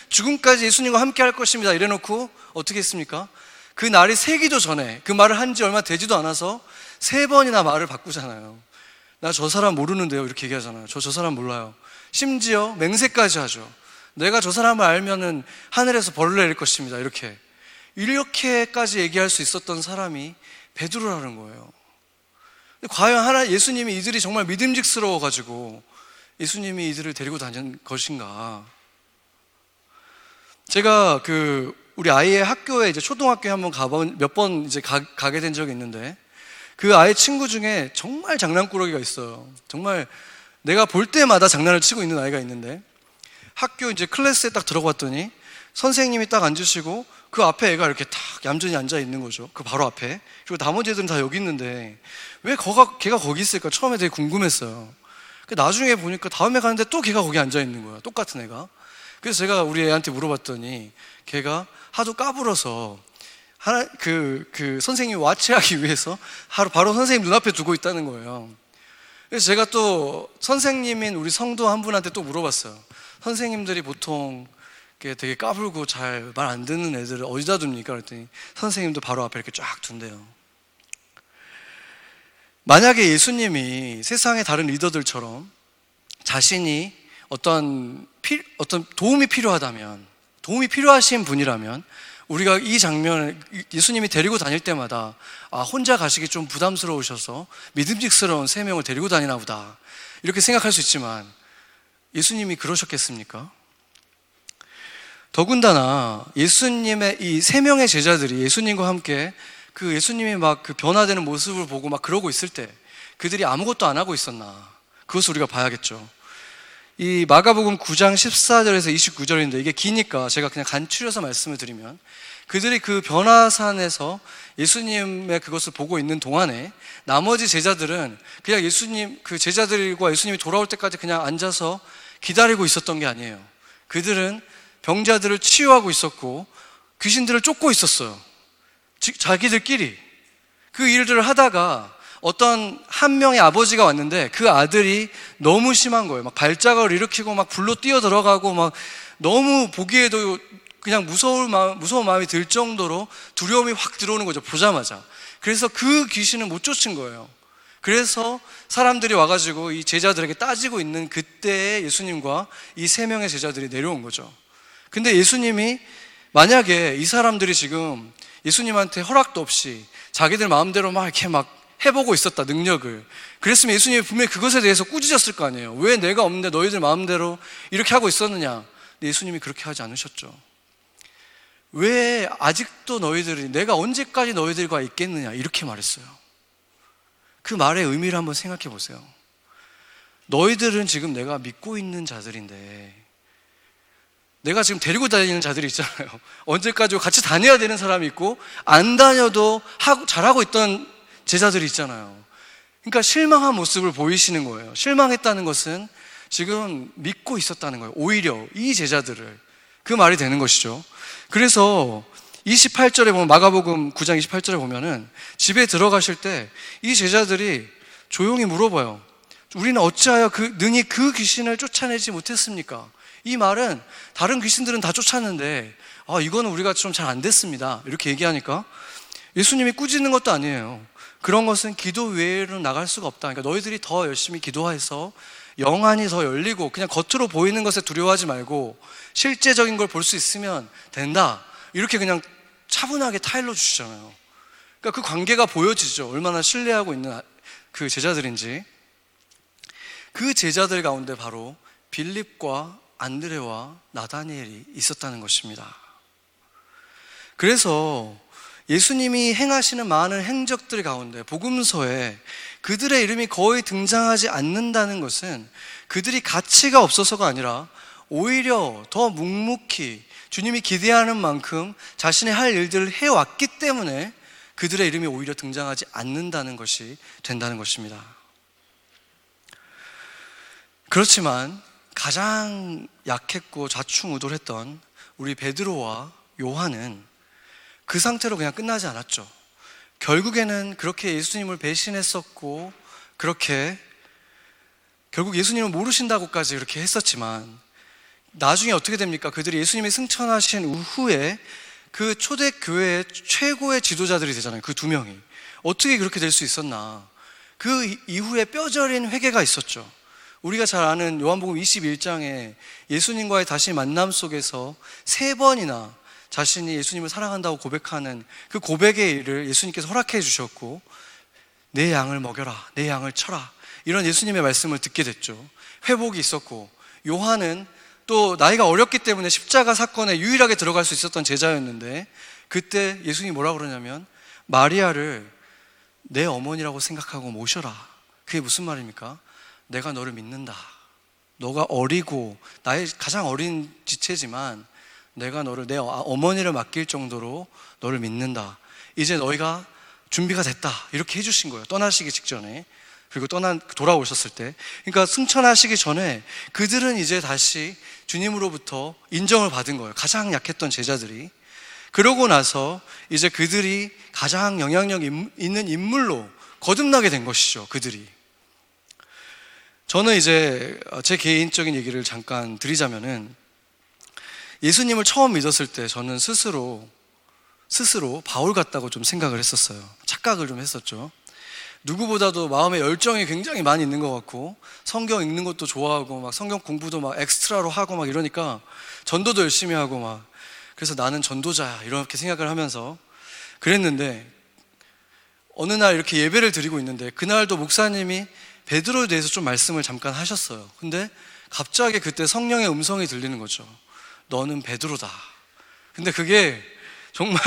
죽음까지 예수님과 함께 할 것입니다 이래놓고 어떻게 했습니까? 그 날이 새기도 전에 그 말을 한 지 얼마 되지도 않아서 3번이나 말을 바꾸잖아요. 나 저 사람 모르는데요 이렇게 얘기하잖아요. 저 사람 몰라요. 심지어 맹세까지 하죠. 내가 저 사람을 알면은 하늘에서 벌을 내릴 것입니다 이렇게까지 얘기할 수 있었던 사람이 베드로라는 거예요. 과연 예수님이 이들이 정말 믿음직스러워가지고 예수님이 이들을 데리고 다닌 것인가? 제가 우리 아이의 학교에 이제 초등학교에 한번 몇 번 이제 가게 된 적이 있는데 그 아이 친구 중에 정말 장난꾸러기가 있어요. 정말 내가 볼 때마다 장난을 치고 있는 아이가 있는데 학교 이제 클래스에 딱 들어갔더니 선생님이 딱 앉으시고 그 앞에 애가 이렇게 딱 얌전히 앉아 있는 거죠. 그 바로 앞에. 그리고 나머지 애들은 다 여기 있는데 왜 걔가 거기 있을까? 처음에 되게 궁금했어요. 나중에 보니까 다음에 가는데 또 걔가 거기 앉아 있는 거야. 똑같은 애가. 그래서 제가 우리 애한테 물어봤더니 걔가 하도 까불어서 선생님이 와치하기 위해서 바로 선생님 눈앞에 두고 있다는 거예요. 그래서 제가 또 선생님인 우리 성도 한 분한테 또 물어봤어요. 선생님들이 보통 되게 까불고 잘 말 안 듣는 애들을 어디다 둡니까? 그랬더니 선생님도 바로 앞에 이렇게 쫙 둔대요. 만약에 예수님이 세상의 다른 리더들처럼 자신이 어떤 도움이 필요하신 분이라면 우리가 이 장면을 예수님이 데리고 다닐 때마다 혼자 가시기 좀 부담스러우셔서 믿음직스러운 세 명을 데리고 다니나 보다 이렇게 생각할 수 있지만 예수님이 그러셨겠습니까? 더군다나 예수님의 이 세 명의 제자들이 예수님과 함께 그 예수님이 막 그 변화되는 모습을 보고 막 그러고 있을 때 그들이 아무것도 안 하고 있었나? 그것을 우리가 봐야겠죠. 이 마가복음 9장 14절에서 29절인데 이게 기니까 제가 그냥 간추려서 말씀을 드리면 그들이 그 변화산에서 예수님의 그것을 보고 있는 동안에 나머지 제자들은 그냥 그 제자들과 예수님이 돌아올 때까지 그냥 앉아서 기다리고 있었던 게 아니에요. 그들은 병자들을 치유하고 있었고 귀신들을 쫓고 있었어요. 자기들끼리 그 일들을 하다가 어떤 한 명의 아버지가 왔는데 그 아들이 너무 심한 거예요. 막 발작을 일으키고 막 불로 뛰어 들어가고 막 너무 보기에도 그냥 무서운 마음이 들 정도로 두려움이 확 들어오는 거죠. 보자마자. 그래서 그 귀신은 못 쫓은 거예요. 그래서 사람들이 와가지고 이 제자들에게 따지고 있는 그때에 예수님과 이 세 명의 제자들이 내려온 거죠. 근데 예수님이 만약에 이 사람들이 지금 예수님한테 허락도 없이 자기들 마음대로 막 이렇게 막 해보고 있었다, 능력을. 그랬으면 예수님이 분명히 그것에 대해서 꾸짖었을 거 아니에요. 왜 내가 없는데 너희들 마음대로 이렇게 하고 있었느냐. 근데 예수님이 그렇게 하지 않으셨죠. 왜 아직도 내가 언제까지 너희들과 있겠느냐 이렇게 말했어요. 그 말의 의미를 한번 생각해 보세요. 너희들은 지금 내가 믿고 있는 자들인데 내가 지금 데리고 다니는 자들이 있잖아요. 언제까지 같이 다녀야 되는 사람이 있고 안 다녀도 잘하고 있던 제자들이 있잖아요. 그러니까 실망한 모습을 보이시는 거예요. 실망했다는 것은 지금 믿고 있었다는 거예요. 오히려 이 제자들을. 그 말이 되는 것이죠. 그래서 28절에 보면 마가복음 9장 28절에 보면은 집에 들어가실 때 이 제자들이 조용히 물어봐요. 우리는 어찌하여 능히 그 귀신을 쫓아내지 못했습니까? 이 말은 다른 귀신들은 다 쫓았는데 이거는 우리가 좀 잘 안 됐습니다. 이렇게 얘기하니까 예수님이 꾸짖는 것도 아니에요. 그런 것은 기도 외에는 나갈 수가 없다. 그러니까 너희들이 더 열심히 기도해서 영안이 더 열리고 그냥 겉으로 보이는 것에 두려워하지 말고 실제적인 걸 볼 수 있으면 된다. 이렇게 그냥 차분하게 타일러 주시잖아요. 그러니까 그 관계가 보여지죠. 얼마나 신뢰하고 있는 그 제자들인지. 그 제자들 가운데 바로 빌립과 안드레와 나다니엘이 있었다는 것입니다. 그래서 예수님이 행하시는 많은 행적들 가운데 복음서에 그들의 이름이 거의 등장하지 않는다는 것은 그들이 가치가 없어서가 아니라 오히려 더 묵묵히 주님이 기대하는 만큼 자신의 할 일들을 해왔기 때문에 그들의 이름이 오히려 등장하지 않는다는 것이 된다는 것입니다. 그렇지만 가장 약했고 좌충우돌했던 우리 베드로와 요한은 그 상태로 그냥 끝나지 않았죠. 결국에는 그렇게 예수님을 배신했었고 결국 예수님을 모르신다고까지 그렇게 했었지만 나중에 어떻게 됩니까? 그들이 예수님이 승천하신 후에 그 초대교회의 최고의 지도자들이 되잖아요. 그 두 명이. 어떻게 그렇게 될 수 있었나? 그 이후에 뼈저린 회개가 있었죠. 우리가 잘 아는 요한복음 21장에 예수님과의 다시 만남 속에서 3번이나 자신이 예수님을 사랑한다고 고백하는 그 고백의 일을 예수님께서 허락해 주셨고 내 양을 먹여라, 내 양을 쳐라 이런 예수님의 말씀을 듣게 됐죠. 회복이 있었고 요한은 또 나이가 어렸기 때문에 십자가 사건에 유일하게 들어갈 수 있었던 제자였는데 그때 예수님이 뭐라고 그러냐면 마리아를 내 어머니라고 생각하고 모셔라. 그게 무슨 말입니까? 내가 너를 믿는다. 너가 어리고 나의 가장 어린 지체지만 내가 너를 내 어머니를 맡길 정도로 너를 믿는다. 이제 너희가 준비가 됐다. 이렇게 해주신 거예요. 떠나시기 직전에. 그리고 돌아오셨을 때. 그러니까 승천하시기 전에 그들은 이제 다시 주님으로부터 인정을 받은 거예요. 가장 약했던 제자들이. 그러고 나서 이제 그들이 가장 영향력 있는 인물로 거듭나게 된 것이죠. 그들이. 저는 이제 제 개인적인 얘기를 잠깐 드리자면은, 예수님을 처음 믿었을 때 저는 스스로 바울 같다고 좀 생각을 했었어요. 착각을 좀 했었죠. 누구보다도 마음에 열정이 굉장히 많이 있는 것 같고, 성경 읽는 것도 좋아하고, 막 성경 공부도 막 엑스트라로 하고 막 이러니까 전도도 열심히 하고 막, 그래서 나는 전도자야 이렇게 생각을 하면서 그랬는데, 어느 날 이렇게 예배를 드리고 있는데 그날도 목사님이 베드로에 대해서 좀 말씀을 잠깐 하셨어요. 근데 갑자기 그때 성령의 음성이 들리는 거죠. 너는 베드로다. 근데 그게 정말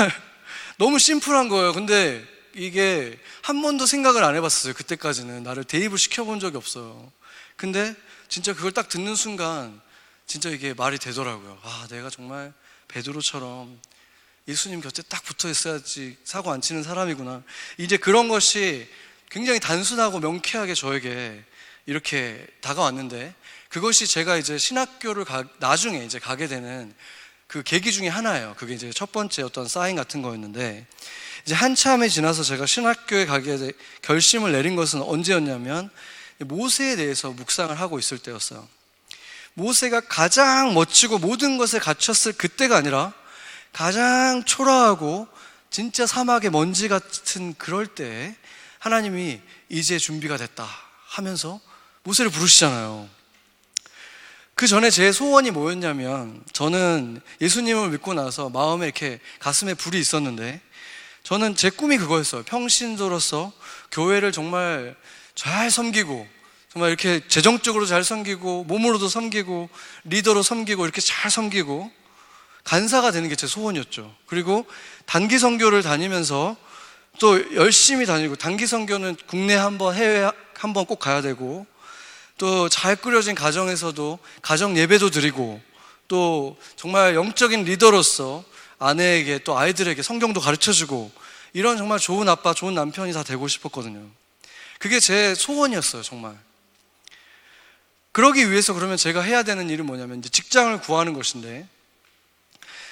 너무 심플한 거예요. 근데 이게 한 번도 생각을 안 해봤어요. 그때까지는 나를 대입을 시켜본 적이 없어요. 근데 진짜 그걸 딱 듣는 순간 진짜 이게 말이 되더라고요. 아, 내가 정말 베드로처럼 예수님 곁에 딱 붙어 있어야지 사고 안 치는 사람이구나. 이제 그런 것이 굉장히 단순하고 명쾌하게 저에게 이렇게 다가왔는데, 그것이 제가 이제 신학교를 나중에 이제 가게 되는 그 계기 중에 하나예요. 그게 이제 첫 번째 어떤 사인 같은 거였는데, 이제 한참이 지나서 제가 신학교에 가게 결심을 내린 것은 언제였냐면, 모세에 대해서 묵상을 하고 있을 때였어요. 모세가 가장 멋지고 모든 것을 갖췄을 그때가 아니라 가장 초라하고 진짜 사막의 먼지 같은 그럴 때 하나님이 이제 준비가 됐다 하면서 모세를 부르시잖아요. 그 전에 제 소원이 뭐였냐면, 저는 예수님을 믿고 나서 마음에 이렇게 가슴에 불이 있었는데, 저는 제 꿈이 그거였어요. 평신도로서 교회를 정말 잘 섬기고, 정말 이렇게 재정적으로 잘 섬기고, 몸으로도 섬기고, 리더로 섬기고, 이렇게 잘 섬기고 간사가 되는 게 제 소원이었죠. 그리고 단기 선교를 다니면서 또 열심히 다니고, 단기 선교는 국내 한번 해외 한번 꼭 가야 되고, 또 잘 꾸려진 가정에서도 가정 예배도 드리고, 또 정말 영적인 리더로서 아내에게 또 아이들에게 성경도 가르쳐주고, 이런 정말 좋은 아빠, 좋은 남편이 다 되고 싶었거든요. 그게 제 소원이었어요, 정말. 그러기 위해서 그러면 제가 해야 되는 일은 뭐냐면, 이제 직장을 구하는 것인데,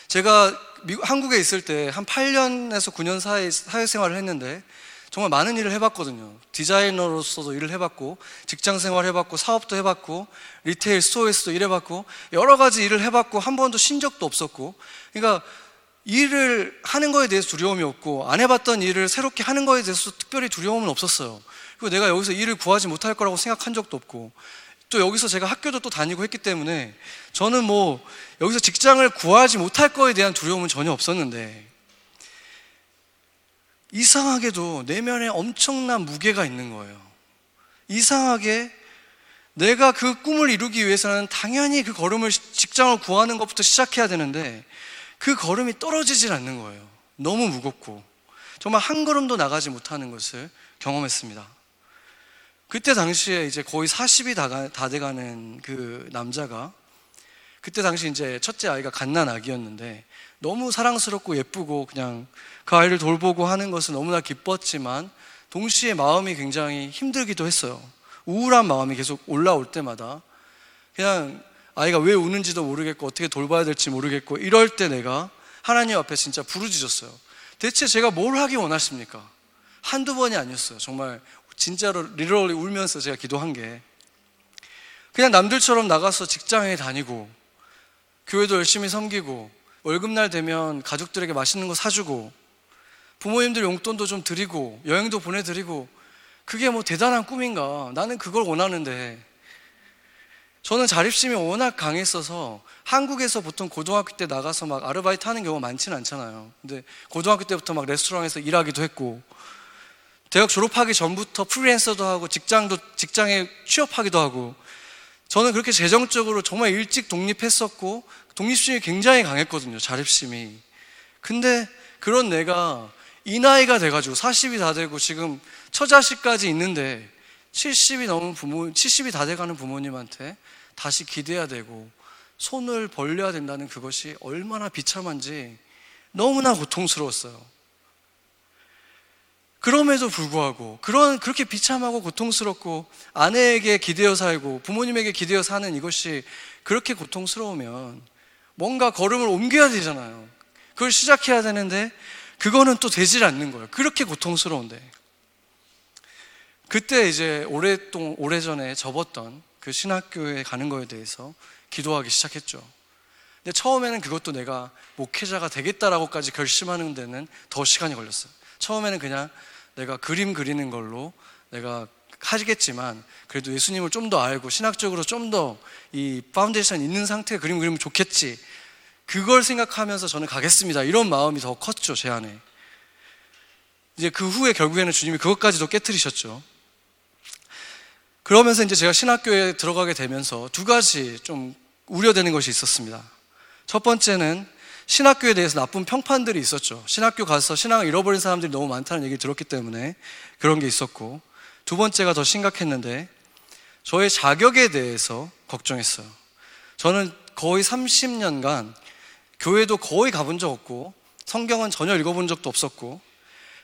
제가 한국에 있을 때 한 8년에서 9년 사회생활을 했는데 정말 많은 일을 해봤거든요. 디자이너로서도 일을 해봤고, 직장생활 해봤고, 사업도 해봤고, 리테일 스토어에서도 일해봤고, 여러 가지 일을 해봤고, 한 번도 쉰 적도 없었고, 그러니까 일을 하는 거에 대해서 두려움이 없고, 안 해봤던 일을 새롭게 하는 거에 대해서 특별히 두려움은 없었어요. 그리고 내가 여기서 일을 구하지 못할 거라고 생각한 적도 없고, 또 여기서 제가 학교도 또 다니고 했기 때문에 저는 뭐 여기서 직장을 구하지 못할 거에 대한 두려움은 전혀 없었는데, 이상하게도 내면에 엄청난 무게가 있는 거예요. 이상하게 내가 그 꿈을 이루기 위해서는 당연히 그 걸음을, 직장을 구하는 것부터 시작해야 되는데 그 걸음이 떨어지질 않는 거예요. 너무 무겁고 정말 한 걸음도 나가지 못하는 것을 경험했습니다. 그때 당시에 이제 거의 40이 다 돼가는 그 남자가, 그때 당시 이제 첫째 아이가 갓난 아기였는데 너무 사랑스럽고 예쁘고 그냥 그 아이를 돌보고 하는 것은 너무나 기뻤지만 동시에 마음이 굉장히 힘들기도 했어요. 우울한 마음이 계속 올라올 때마다 그냥 아이가 왜 우는지도 모르겠고 어떻게 돌봐야 될지 모르겠고, 이럴 때 내가 하나님 앞에 진짜 부르짖었어요. 대체 제가 뭘 하기 원하십니까? 한두 번이 아니었어요. 정말 진짜로 리얼리 울면서 제가 기도한 게, 그냥 남들처럼 나가서 직장에 다니고 교회도 열심히 섬기고 월급날 되면 가족들에게 맛있는 거 사주고 부모님들 용돈도 좀 드리고 여행도 보내드리고, 그게 뭐 대단한 꿈인가? 나는 그걸 원하는데, 저는 자립심이 워낙 강했어서 한국에서 보통 고등학교 때 나가서 막 아르바이트 하는 경우가 많지는 않잖아요. 근데 고등학교 때부터 막 레스토랑에서 일하기도 했고, 대학 졸업하기 전부터 프리랜서도 하고 직장에 취업하기도 하고, 저는 그렇게 재정적으로 정말 일찍 독립했었고 독립심이 굉장히 강했거든요. 자립심이. 근데 그런 내가 이 나이가 돼가지고 40이 다 되고 지금 처자식까지 있는데 70이 다 돼가는 부모님한테 다시 기대야 되고 손을 벌려야 된다는 그것이 얼마나 비참한지 너무나 고통스러웠어요. 그럼에도 불구하고 그렇게 비참하고 고통스럽고 아내에게 기대어 살고 부모님에게 기대어 사는 이것이 그렇게 고통스러우면 뭔가 걸음을 옮겨야 되잖아요. 그걸 시작해야 되는데 그거는 또 되질 않는 거예요. 그렇게 고통스러운데. 그때 이제 오래전에 접었던 그 신학교에 가는 거에 대해서 기도하기 시작했죠. 근데 처음에는 그것도 내가 목회자가 되겠다라고까지 결심하는 데는 더 시간이 걸렸어요. 처음에는 그냥 내가 그림 그리는 걸로 내가 하겠지만 그래도 예수님을 좀 더 알고 신학적으로 좀 더 이 파운데이션 있는 상태에 그림 그리면 좋겠지, 그걸 생각하면서 저는 가겠습니다, 이런 마음이 더 컸죠, 제 안에. 이제 그 후에 결국에는 주님이 그것까지도 깨트리셨죠. 그러면서 이제 제가 신학교에 들어가게 되면서 두 가지 좀 우려되는 것이 있었습니다. 첫 번째는 신학교에 대해서 나쁜 평판들이 있었죠. 신학교 가서 신앙을 잃어버린 사람들이 너무 많다는 얘기를 들었기 때문에 그런 게 있었고, 두 번째가 더 심각했는데 저의 자격에 대해서 걱정했어요. 저는 거의 30년간 교회도 거의 가본 적 없고 성경은 전혀 읽어본 적도 없었고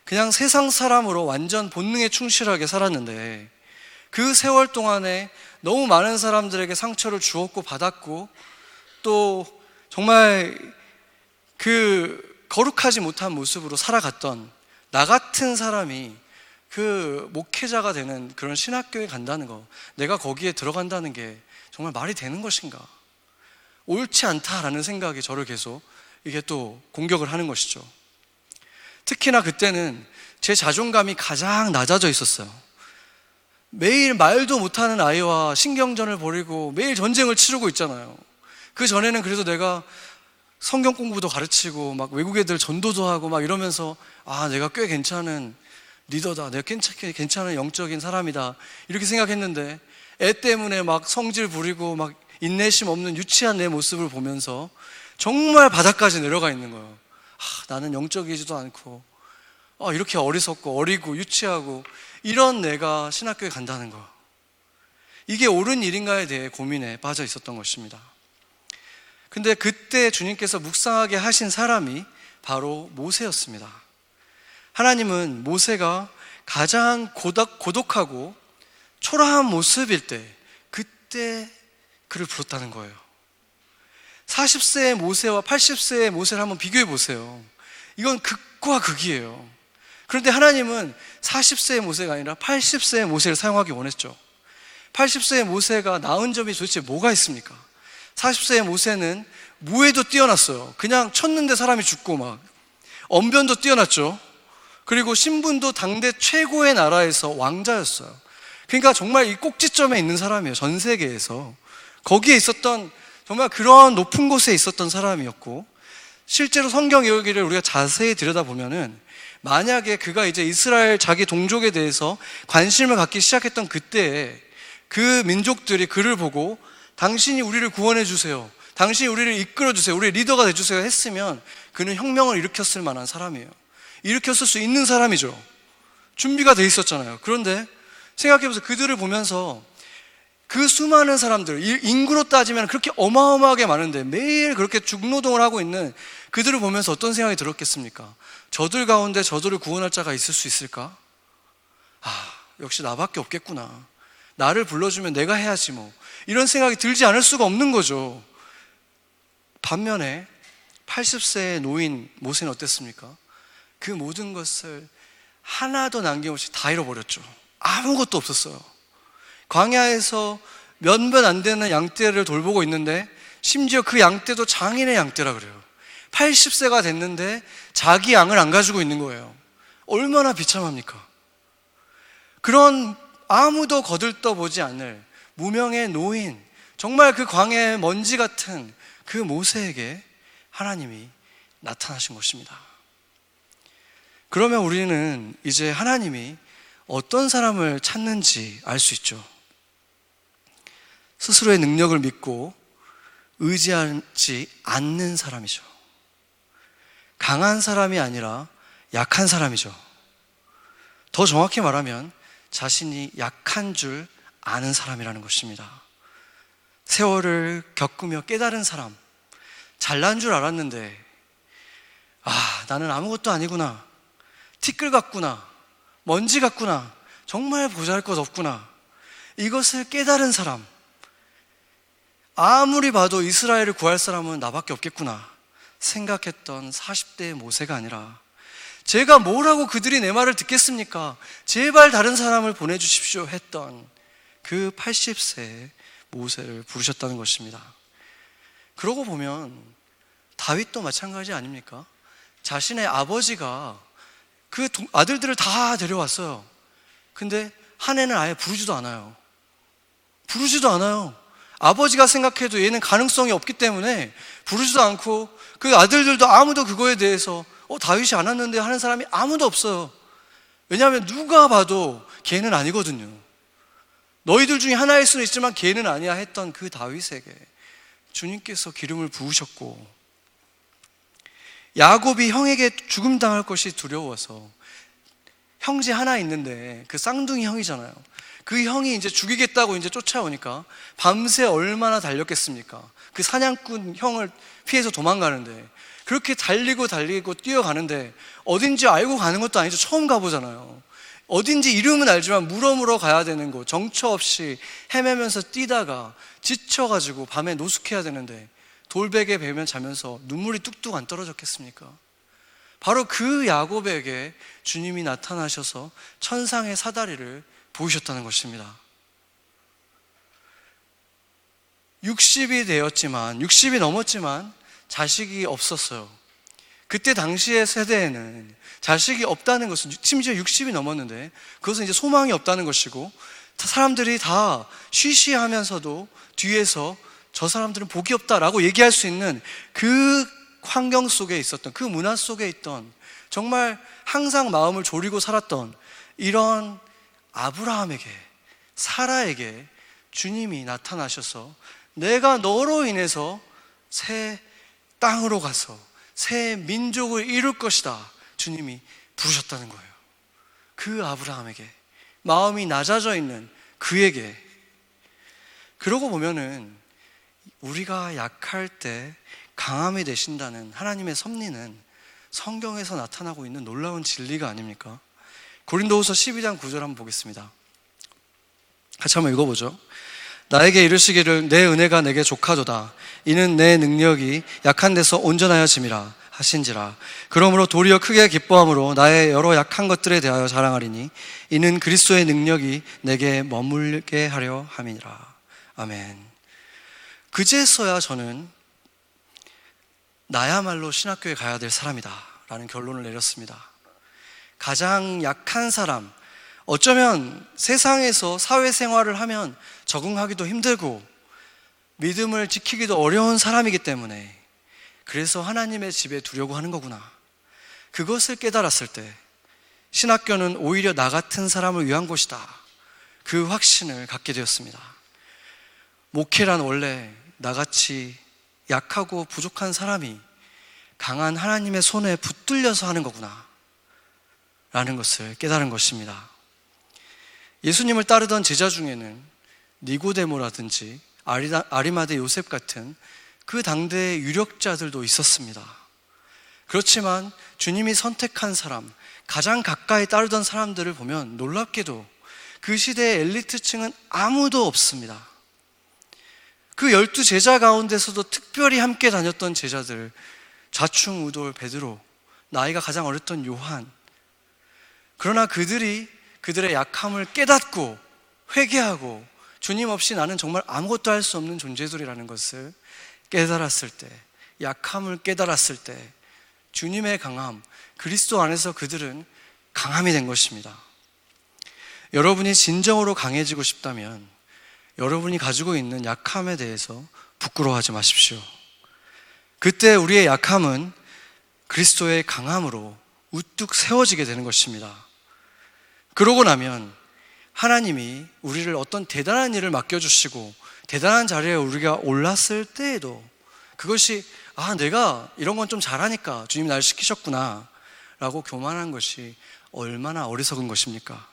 그냥 세상 사람으로 완전 본능에 충실하게 살았는데 그 세월 동안에 너무 많은 사람들에게 상처를 주었고 받았고 또 정말 그 거룩하지 못한 모습으로 살아갔던 나 같은 사람이 그 목회자가 되는 그런 신학교에 간다는 거, 내가 거기에 들어간다는 게 정말 말이 되는 것인가, 옳지 않다라는 생각이 저를 계속 이게 또 공격을 하는 것이죠. 특히나 그때는 제 자존감이 가장 낮아져 있었어요. 매일 말도 못하는 아이와 신경전을 벌이고 매일 전쟁을 치르고 있잖아요. 그 전에는 그래도 내가 성경 공부도 가르치고 막 외국 애들 전도도 하고 막 이러면서 내가 꽤 괜찮은 리더다, 내가 괜찮은 영적인 사람이다, 이렇게 생각했는데 애 때문에 막 성질 부리고 막 인내심 없는 유치한 내 모습을 보면서 정말 바닥까지 내려가 있는 거예요. 나는 영적이지도 않고 이렇게 어리석고 어리고 유치하고 이런 내가 신학교에 간다는 거, 이게 옳은 일인가에 대해 고민에 빠져 있었던 것입니다. 근데 그때 주님께서 묵상하게 하신 사람이 바로 모세였습니다. 하나님은 모세가 가장 고독하고 초라한 모습일 때 그때 그를 부렀다는 거예요. 40세의 모세와 80세의 모세를 한번 비교해 보세요. 이건 극과 극이에요. 그런데 하나님은 40세의 모세가 아니라 80세의 모세를 사용하기 원했죠. 80세의 모세가 나은 점이 도대체 뭐가 있습니까? 40세의 모세는 무에도 뛰어났어요. 그냥 쳤는데 사람이 죽고 막 언변도 뛰어났죠. 그리고 신분도 당대 최고의 나라에서 왕자였어요. 그러니까 정말 이 꼭지점에 있는 사람이에요. 전 세계에서 거기에 있었던 정말 그런 높은 곳에 있었던 사람이었고, 실제로 성경 이야기를 우리가 자세히 들여다보면은 만약에 그가 이제 이스라엘 자기 동족에 대해서 관심을 갖기 시작했던 그때에 그 민족들이 그를 보고 당신이 우리를 구원해 주세요, 당신이 우리를 이끌어 주세요, 우리의 리더가 돼 주세요 했으면 그는 혁명을 일으켰을 만한 사람이에요. 일으켰을 수 있는 사람이죠. 준비가 돼 있었잖아요. 그런데 생각해보세요. 그들을 보면서 그 수많은 사람들, 인구로 따지면 그렇게 어마어마하게 많은데 매일 그렇게 중노동을 하고 있는 그들을 보면서 어떤 생각이 들었겠습니까? 저들 가운데 저들을 구원할 자가 있을 수 있을까? 역시 나밖에 없겠구나, 나를 불러주면 내가 해야지 뭐, 이런 생각이 들지 않을 수가 없는 거죠. 반면에 80세의 노인 모세는 어땠습니까? 그 모든 것을 하나도 남김없이 다 잃어버렸죠. 아무것도 없었어요. 광야에서 몇몇 안 되는 양떼를 돌보고 있는데 심지어 그 양떼도 장인의 양떼라 그래요. 80세가 됐는데 자기 양을 안 가지고 있는 거예요. 얼마나 비참합니까? 그런 아무도 거들떠보지 않을 무명의 노인, 정말 그 광야의 먼지 같은 그 모세에게 하나님이 나타나신 것입니다. 그러면 우리는 이제 하나님이 어떤 사람을 찾는지 알 수 있죠. 스스로의 능력을 믿고 의지하지 않는 사람이죠. 강한 사람이 아니라 약한 사람이죠. 더 정확히 말하면 자신이 약한 줄 아는 사람이라는 것입니다. 세월을 겪으며 깨달은 사람, 잘난 줄 알았는데 나는 아무것도 아니구나, 티끌 같구나, 먼지 같구나, 정말 보잘것 없구나, 이것을 깨달은 사람, 아무리 봐도 이스라엘을 구할 사람은 나밖에 없겠구나 생각했던 40대의 모세가 아니라, 제가 뭐라고 그들이 내 말을 듣겠습니까? 제발 다른 사람을 보내주십시오 했던 그 80세의 모세를 부르셨다는 것입니다. 그러고 보면 다윗도 마찬가지 아닙니까? 자신의 아버지가 그 아들들을 다 데려왔어요. 근데 한 해는 아예 부르지도 않아요. 아버지가 생각해도 얘는 가능성이 없기 때문에 부르지도 않고, 그 아들들도 아무도 그거에 대해서 다윗이 안 왔는데 하는 사람이 아무도 없어요. 왜냐하면 누가 봐도 걔는 아니거든요. 너희들 중에 하나일 수는 있지만 걔는 아니야 했던 그 다윗에게 주님께서 기름을 부으셨고, 야곱이 형에게 죽음당할 것이 두려워서, 형제 하나 있는데 그 쌍둥이 형이잖아요. 그 형이 이제 죽이겠다고 이제 쫓아오니까 밤새 얼마나 달렸겠습니까? 그 사냥꾼 형을 피해서 도망가는데, 그렇게 달리고 뛰어가는데 어딘지 알고 가는 것도 아니죠. 처음 가보잖아요. 어딘지 이름은 알지만 물어 가야 되는 곳, 정처 없이 헤매면서 뛰다가 지쳐가지고 밤에 노숙해야 되는데 돌베개 베면 자면서 눈물이 뚝뚝 안 떨어졌겠습니까? 바로 그 야곱에게 주님이 나타나셔서 천상의 사다리를 보이셨다는 것입니다. 60이 넘었지만 자식이 없었어요. 그때 당시의 세대에는 자식이 없다는 것은, 심지어 60이 넘었는데 그것은 이제 소망이 없다는 것이고, 사람들이 다 쉬쉬하면서도 뒤에서 저 사람들은 복이 없다라고 얘기할 수 있는 그 환경 속에 있었던, 그 문화 속에 있던, 정말 항상 마음을 졸이고 살았던 이런 아브라함에게, 사라에게 주님이 나타나셔서 내가 너로 인해서 새 땅으로 가서 새 민족을 이룰 것이다, 주님이 부르셨다는 거예요. 그 아브라함에게, 마음이 낮아져 있는 그에게. 그러고 보면은 우리가 약할 때 강함이 되신다는 하나님의 섭리는 성경에서 나타나고 있는 놀라운 진리가 아닙니까? 고린도후서 12장 9절 한번 보겠습니다. 같이 한번 읽어보죠. 나에게 이르시기를 내 은혜가 내게 족하도다. 이는 내 능력이 약한 데서 온전하여 짐이라 하신지라. 그러므로 도리어 크게 기뻐함으로 나의 여러 약한 것들에 대하여 자랑하리니 이는 그리스도의 능력이 내게 머물게 하려 함이니라. 아멘. 그제서야 저는 나야말로 신학교에 가야 될 사람이다 라는 결론을 내렸습니다. 가장 약한 사람, 어쩌면 세상에서 사회생활을 하면 적응하기도 힘들고 믿음을 지키기도 어려운 사람이기 때문에, 그래서 하나님의 집에 두려고 하는 거구나, 그것을 깨달았을 때 신학교는 오히려 나 같은 사람을 위한 곳이다, 그 확신을 갖게 되었습니다. 목회란 원래 나같이 약하고 부족한 사람이 강한 하나님의 손에 붙들려서 하는 거구나 라는 것을 깨달은 것입니다. 예수님을 따르던 제자 중에는 니고데모라든지 아리마대 요셉 같은 그 당대의 유력자들도 있었습니다. 그렇지만 주님이 선택한 사람, 가장 가까이 따르던 사람들을 보면 놀랍게도 그 시대의 엘리트층은 아무도 없습니다. 그 12제자 가운데서도 특별히 함께 다녔던 제자들, 좌충우돌 베드로, 나이가 가장 어렸던 요한, 그러나 그들이 그들의 약함을 깨닫고 회개하고 주님 없이 나는 정말 아무것도 할 수 없는 존재들이라는 것을 깨달았을 때, 약함을 깨달았을 때 주님의 강함, 그리스도 안에서 그들은 강함이 된 것입니다. 여러분이 진정으로 강해지고 싶다면 여러분이 가지고 있는 약함에 대해서 부끄러워하지 마십시오. 그때 우리의 약함은 그리스도의 강함으로 우뚝 세워지게 되는 것입니다. 그러고 나면 하나님이 우리를 어떤 대단한 일을 맡겨주시고 대단한 자리에 우리가 올랐을 때에도 그것이 내가 이런 건 좀 잘하니까 주님이 날 시키셨구나 라고 교만한 것이 얼마나 어리석은 것입니까?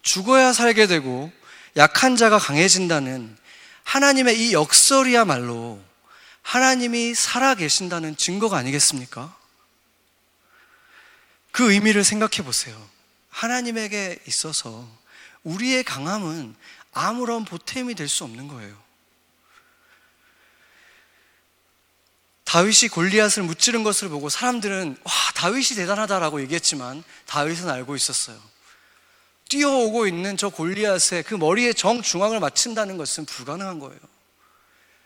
죽어야 살게 되고 약한 자가 강해진다는 하나님의 이 역설이야말로 하나님이 살아계신다는 증거가 아니겠습니까? 그 의미를 생각해 보세요. 하나님에게 있어서 우리의 강함은 아무런 보탬이 될 수 없는 거예요. 다윗이 골리앗을 무찌른 것을 보고 사람들은 와, 다윗이 대단하다라고 얘기했지만 다윗은 알고 있었어요. 뛰어오고 있는 저 골리앗의 그 머리의 정중앙을 맞춘다는 것은 불가능한 거예요.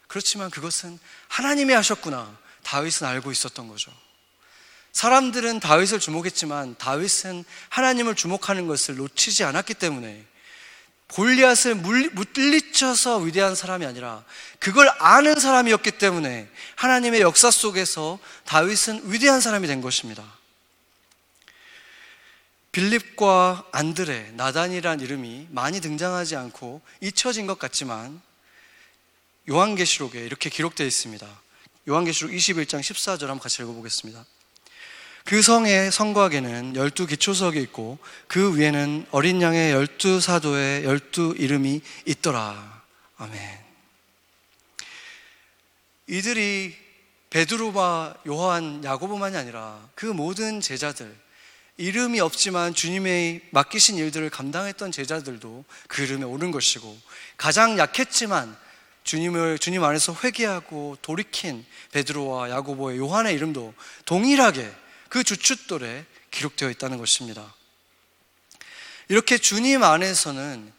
그렇지만 그것은 하나님이 하셨구나, 다윗은 알고 있었던 거죠. 사람들은 다윗을 주목했지만 다윗은 하나님을 주목하는 것을 놓치지 않았기 때문에 골리앗을 물리쳐서 위대한 사람이 아니라 그걸 아는 사람이었기 때문에 하나님의 역사 속에서 다윗은 위대한 사람이 된 것입니다. 빌립과 안드레, 나단이란 이름이 많이 등장하지 않고 잊혀진 것 같지만 요한계시록에 이렇게 기록되어 있습니다. 요한계시록 21장 14절 한번 같이 읽어보겠습니다. 그 성의 성곽에는 12기초석이 있고 그 위에는 어린 양의 12사도의 12 이름이 있더라. 아멘. 이들이 베드로와 요한, 야고보만이 아니라 그 모든 제자들, 이름이 없지만 주님의 맡기신 일들을 감당했던 제자들도 그 이름에 오른 것이고, 가장 약했지만 주님 안에서 회개하고 돌이킨 베드로와 야고보의 요한의 이름도 동일하게 그 주춧돌에 기록되어 있다는 것입니다. 이렇게 주님 안에서는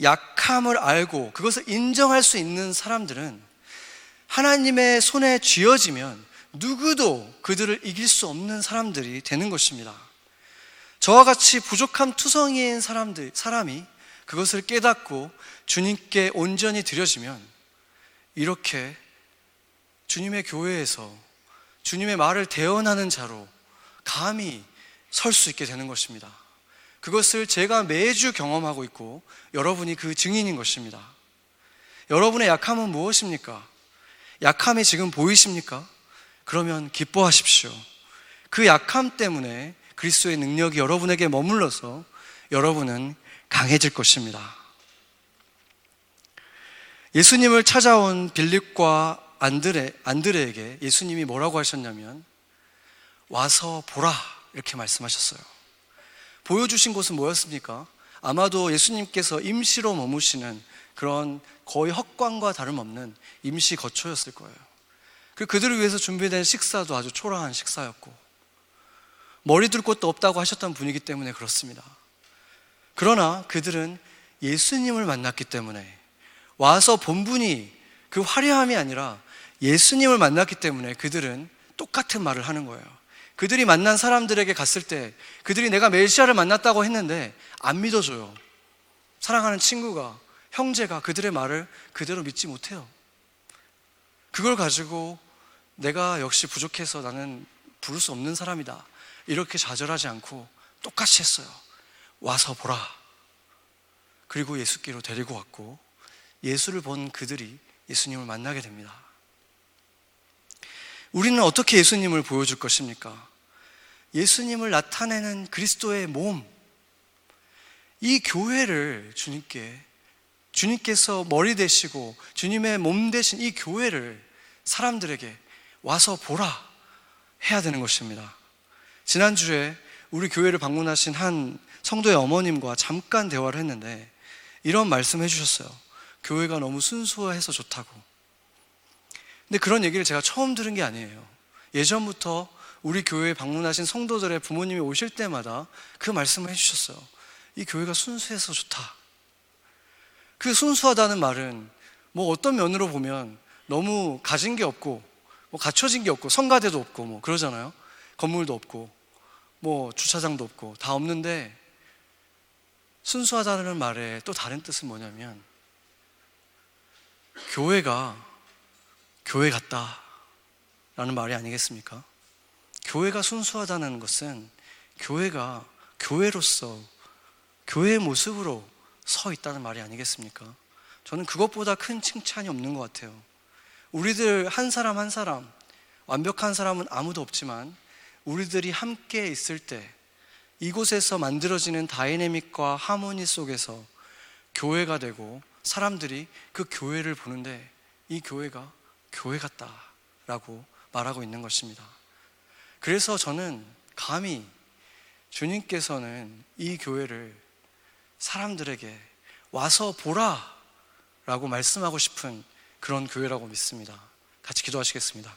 약함을 알고 그것을 인정할 수 있는 사람들은 하나님의 손에 쥐어지면 누구도 그들을 이길 수 없는 사람들이 되는 것입니다. 저와 같이 부족함 투성이인 사람이 그것을 깨닫고 주님께 온전히 드려지면 이렇게 주님의 교회에서 주님의 말을 대언하는 자로 감히 설 수 있게 되는 것입니다. 그것을 제가 매주 경험하고 있고 여러분이 그 증인인 것입니다. 여러분의 약함은 무엇입니까? 약함이 지금 보이십니까? 그러면 기뻐하십시오. 그 약함 때문에 그리스도의 능력이 여러분에게 머물러서 여러분은 강해질 것입니다. 예수님을 찾아온 빌립과 안드레에게 예수님이 뭐라고 하셨냐면 와서 보라 이렇게 말씀하셨어요. 보여주신 곳은 뭐였습니까? 아마도 예수님께서 임시로 머무시는 그런 거의 헛관과 다름없는 임시 거처였을 거예요. 그들을 위해서 준비된 식사도 아주 초라한 식사였고 머리 둘 곳도 없다고 하셨던 분이기 때문에 그렇습니다. 그러나 그들은 예수님을 만났기 때문에 와서 본 분이 그 화려함이 아니라 예수님을 만났기 때문에 그들은 똑같은 말을 하는 거예요. 그들이 만난 사람들에게 갔을 때 그들이 내가 메시아를 만났다고 했는데 안 믿어줘요. 사랑하는 친구가, 형제가 그들의 말을 그대로 믿지 못해요. 그걸 가지고 내가 역시 부족해서 나는 부를 수 없는 사람이다 이렇게 좌절하지 않고 똑같이 했어요. 와서 보라. 그리고 예수께로 데리고 왔고 예수를 본 그들이 예수님을 만나게 됩니다. 우리는 어떻게 예수님을 보여줄 것입니까? 예수님을 나타내는 그리스도의 몸, 이 교회를 주님께서 머리 되시고 주님의 몸 되신 이 교회를 사람들에게 와서 보라 해야 되는 것입니다. 지난주에 우리 교회를 방문하신 한 성도의 어머님과 잠깐 대화를 했는데 이런 말씀을 해주셨어요. 교회가 너무 순수해서 좋다고. 근데 그런 얘기를 제가 처음 들은 게 아니에요. 예전부터 우리 교회에 방문하신 성도들의 부모님이 오실 때마다 그 말씀을 해주셨어요. 이 교회가 순수해서 좋다. 그 순수하다는 말은 뭐 어떤 면으로 보면 너무 가진 게 없고 뭐 갖춰진 게 없고 성가대도 없고 뭐 그러잖아요. 건물도 없고 뭐 주차장도 없고 다 없는데 순수하다는 말의 또 다른 뜻은 뭐냐면 교회가 교회 같다 라는 말이 아니겠습니까? 교회가 순수하다는 것은 교회가 교회로서 교회의 모습으로 서 있다는 말이 아니겠습니까? 저는 그것보다 큰 칭찬이 없는 것 같아요. 우리들 한 사람 한 사람, 완벽한 사람은 아무도 없지만 우리들이 함께 있을 때 이곳에서 만들어지는 다이내믹과 하모니 속에서 교회가 되고 사람들이 그 교회를 보는데 이 교회가 교회 같다라고 말하고 있는 것입니다. 그래서 저는 감히 주님께서는 이 교회를 사람들에게 와서 보라 라고 말씀하고 싶은 그런 교회라고 믿습니다. 같이 기도하시겠습니다.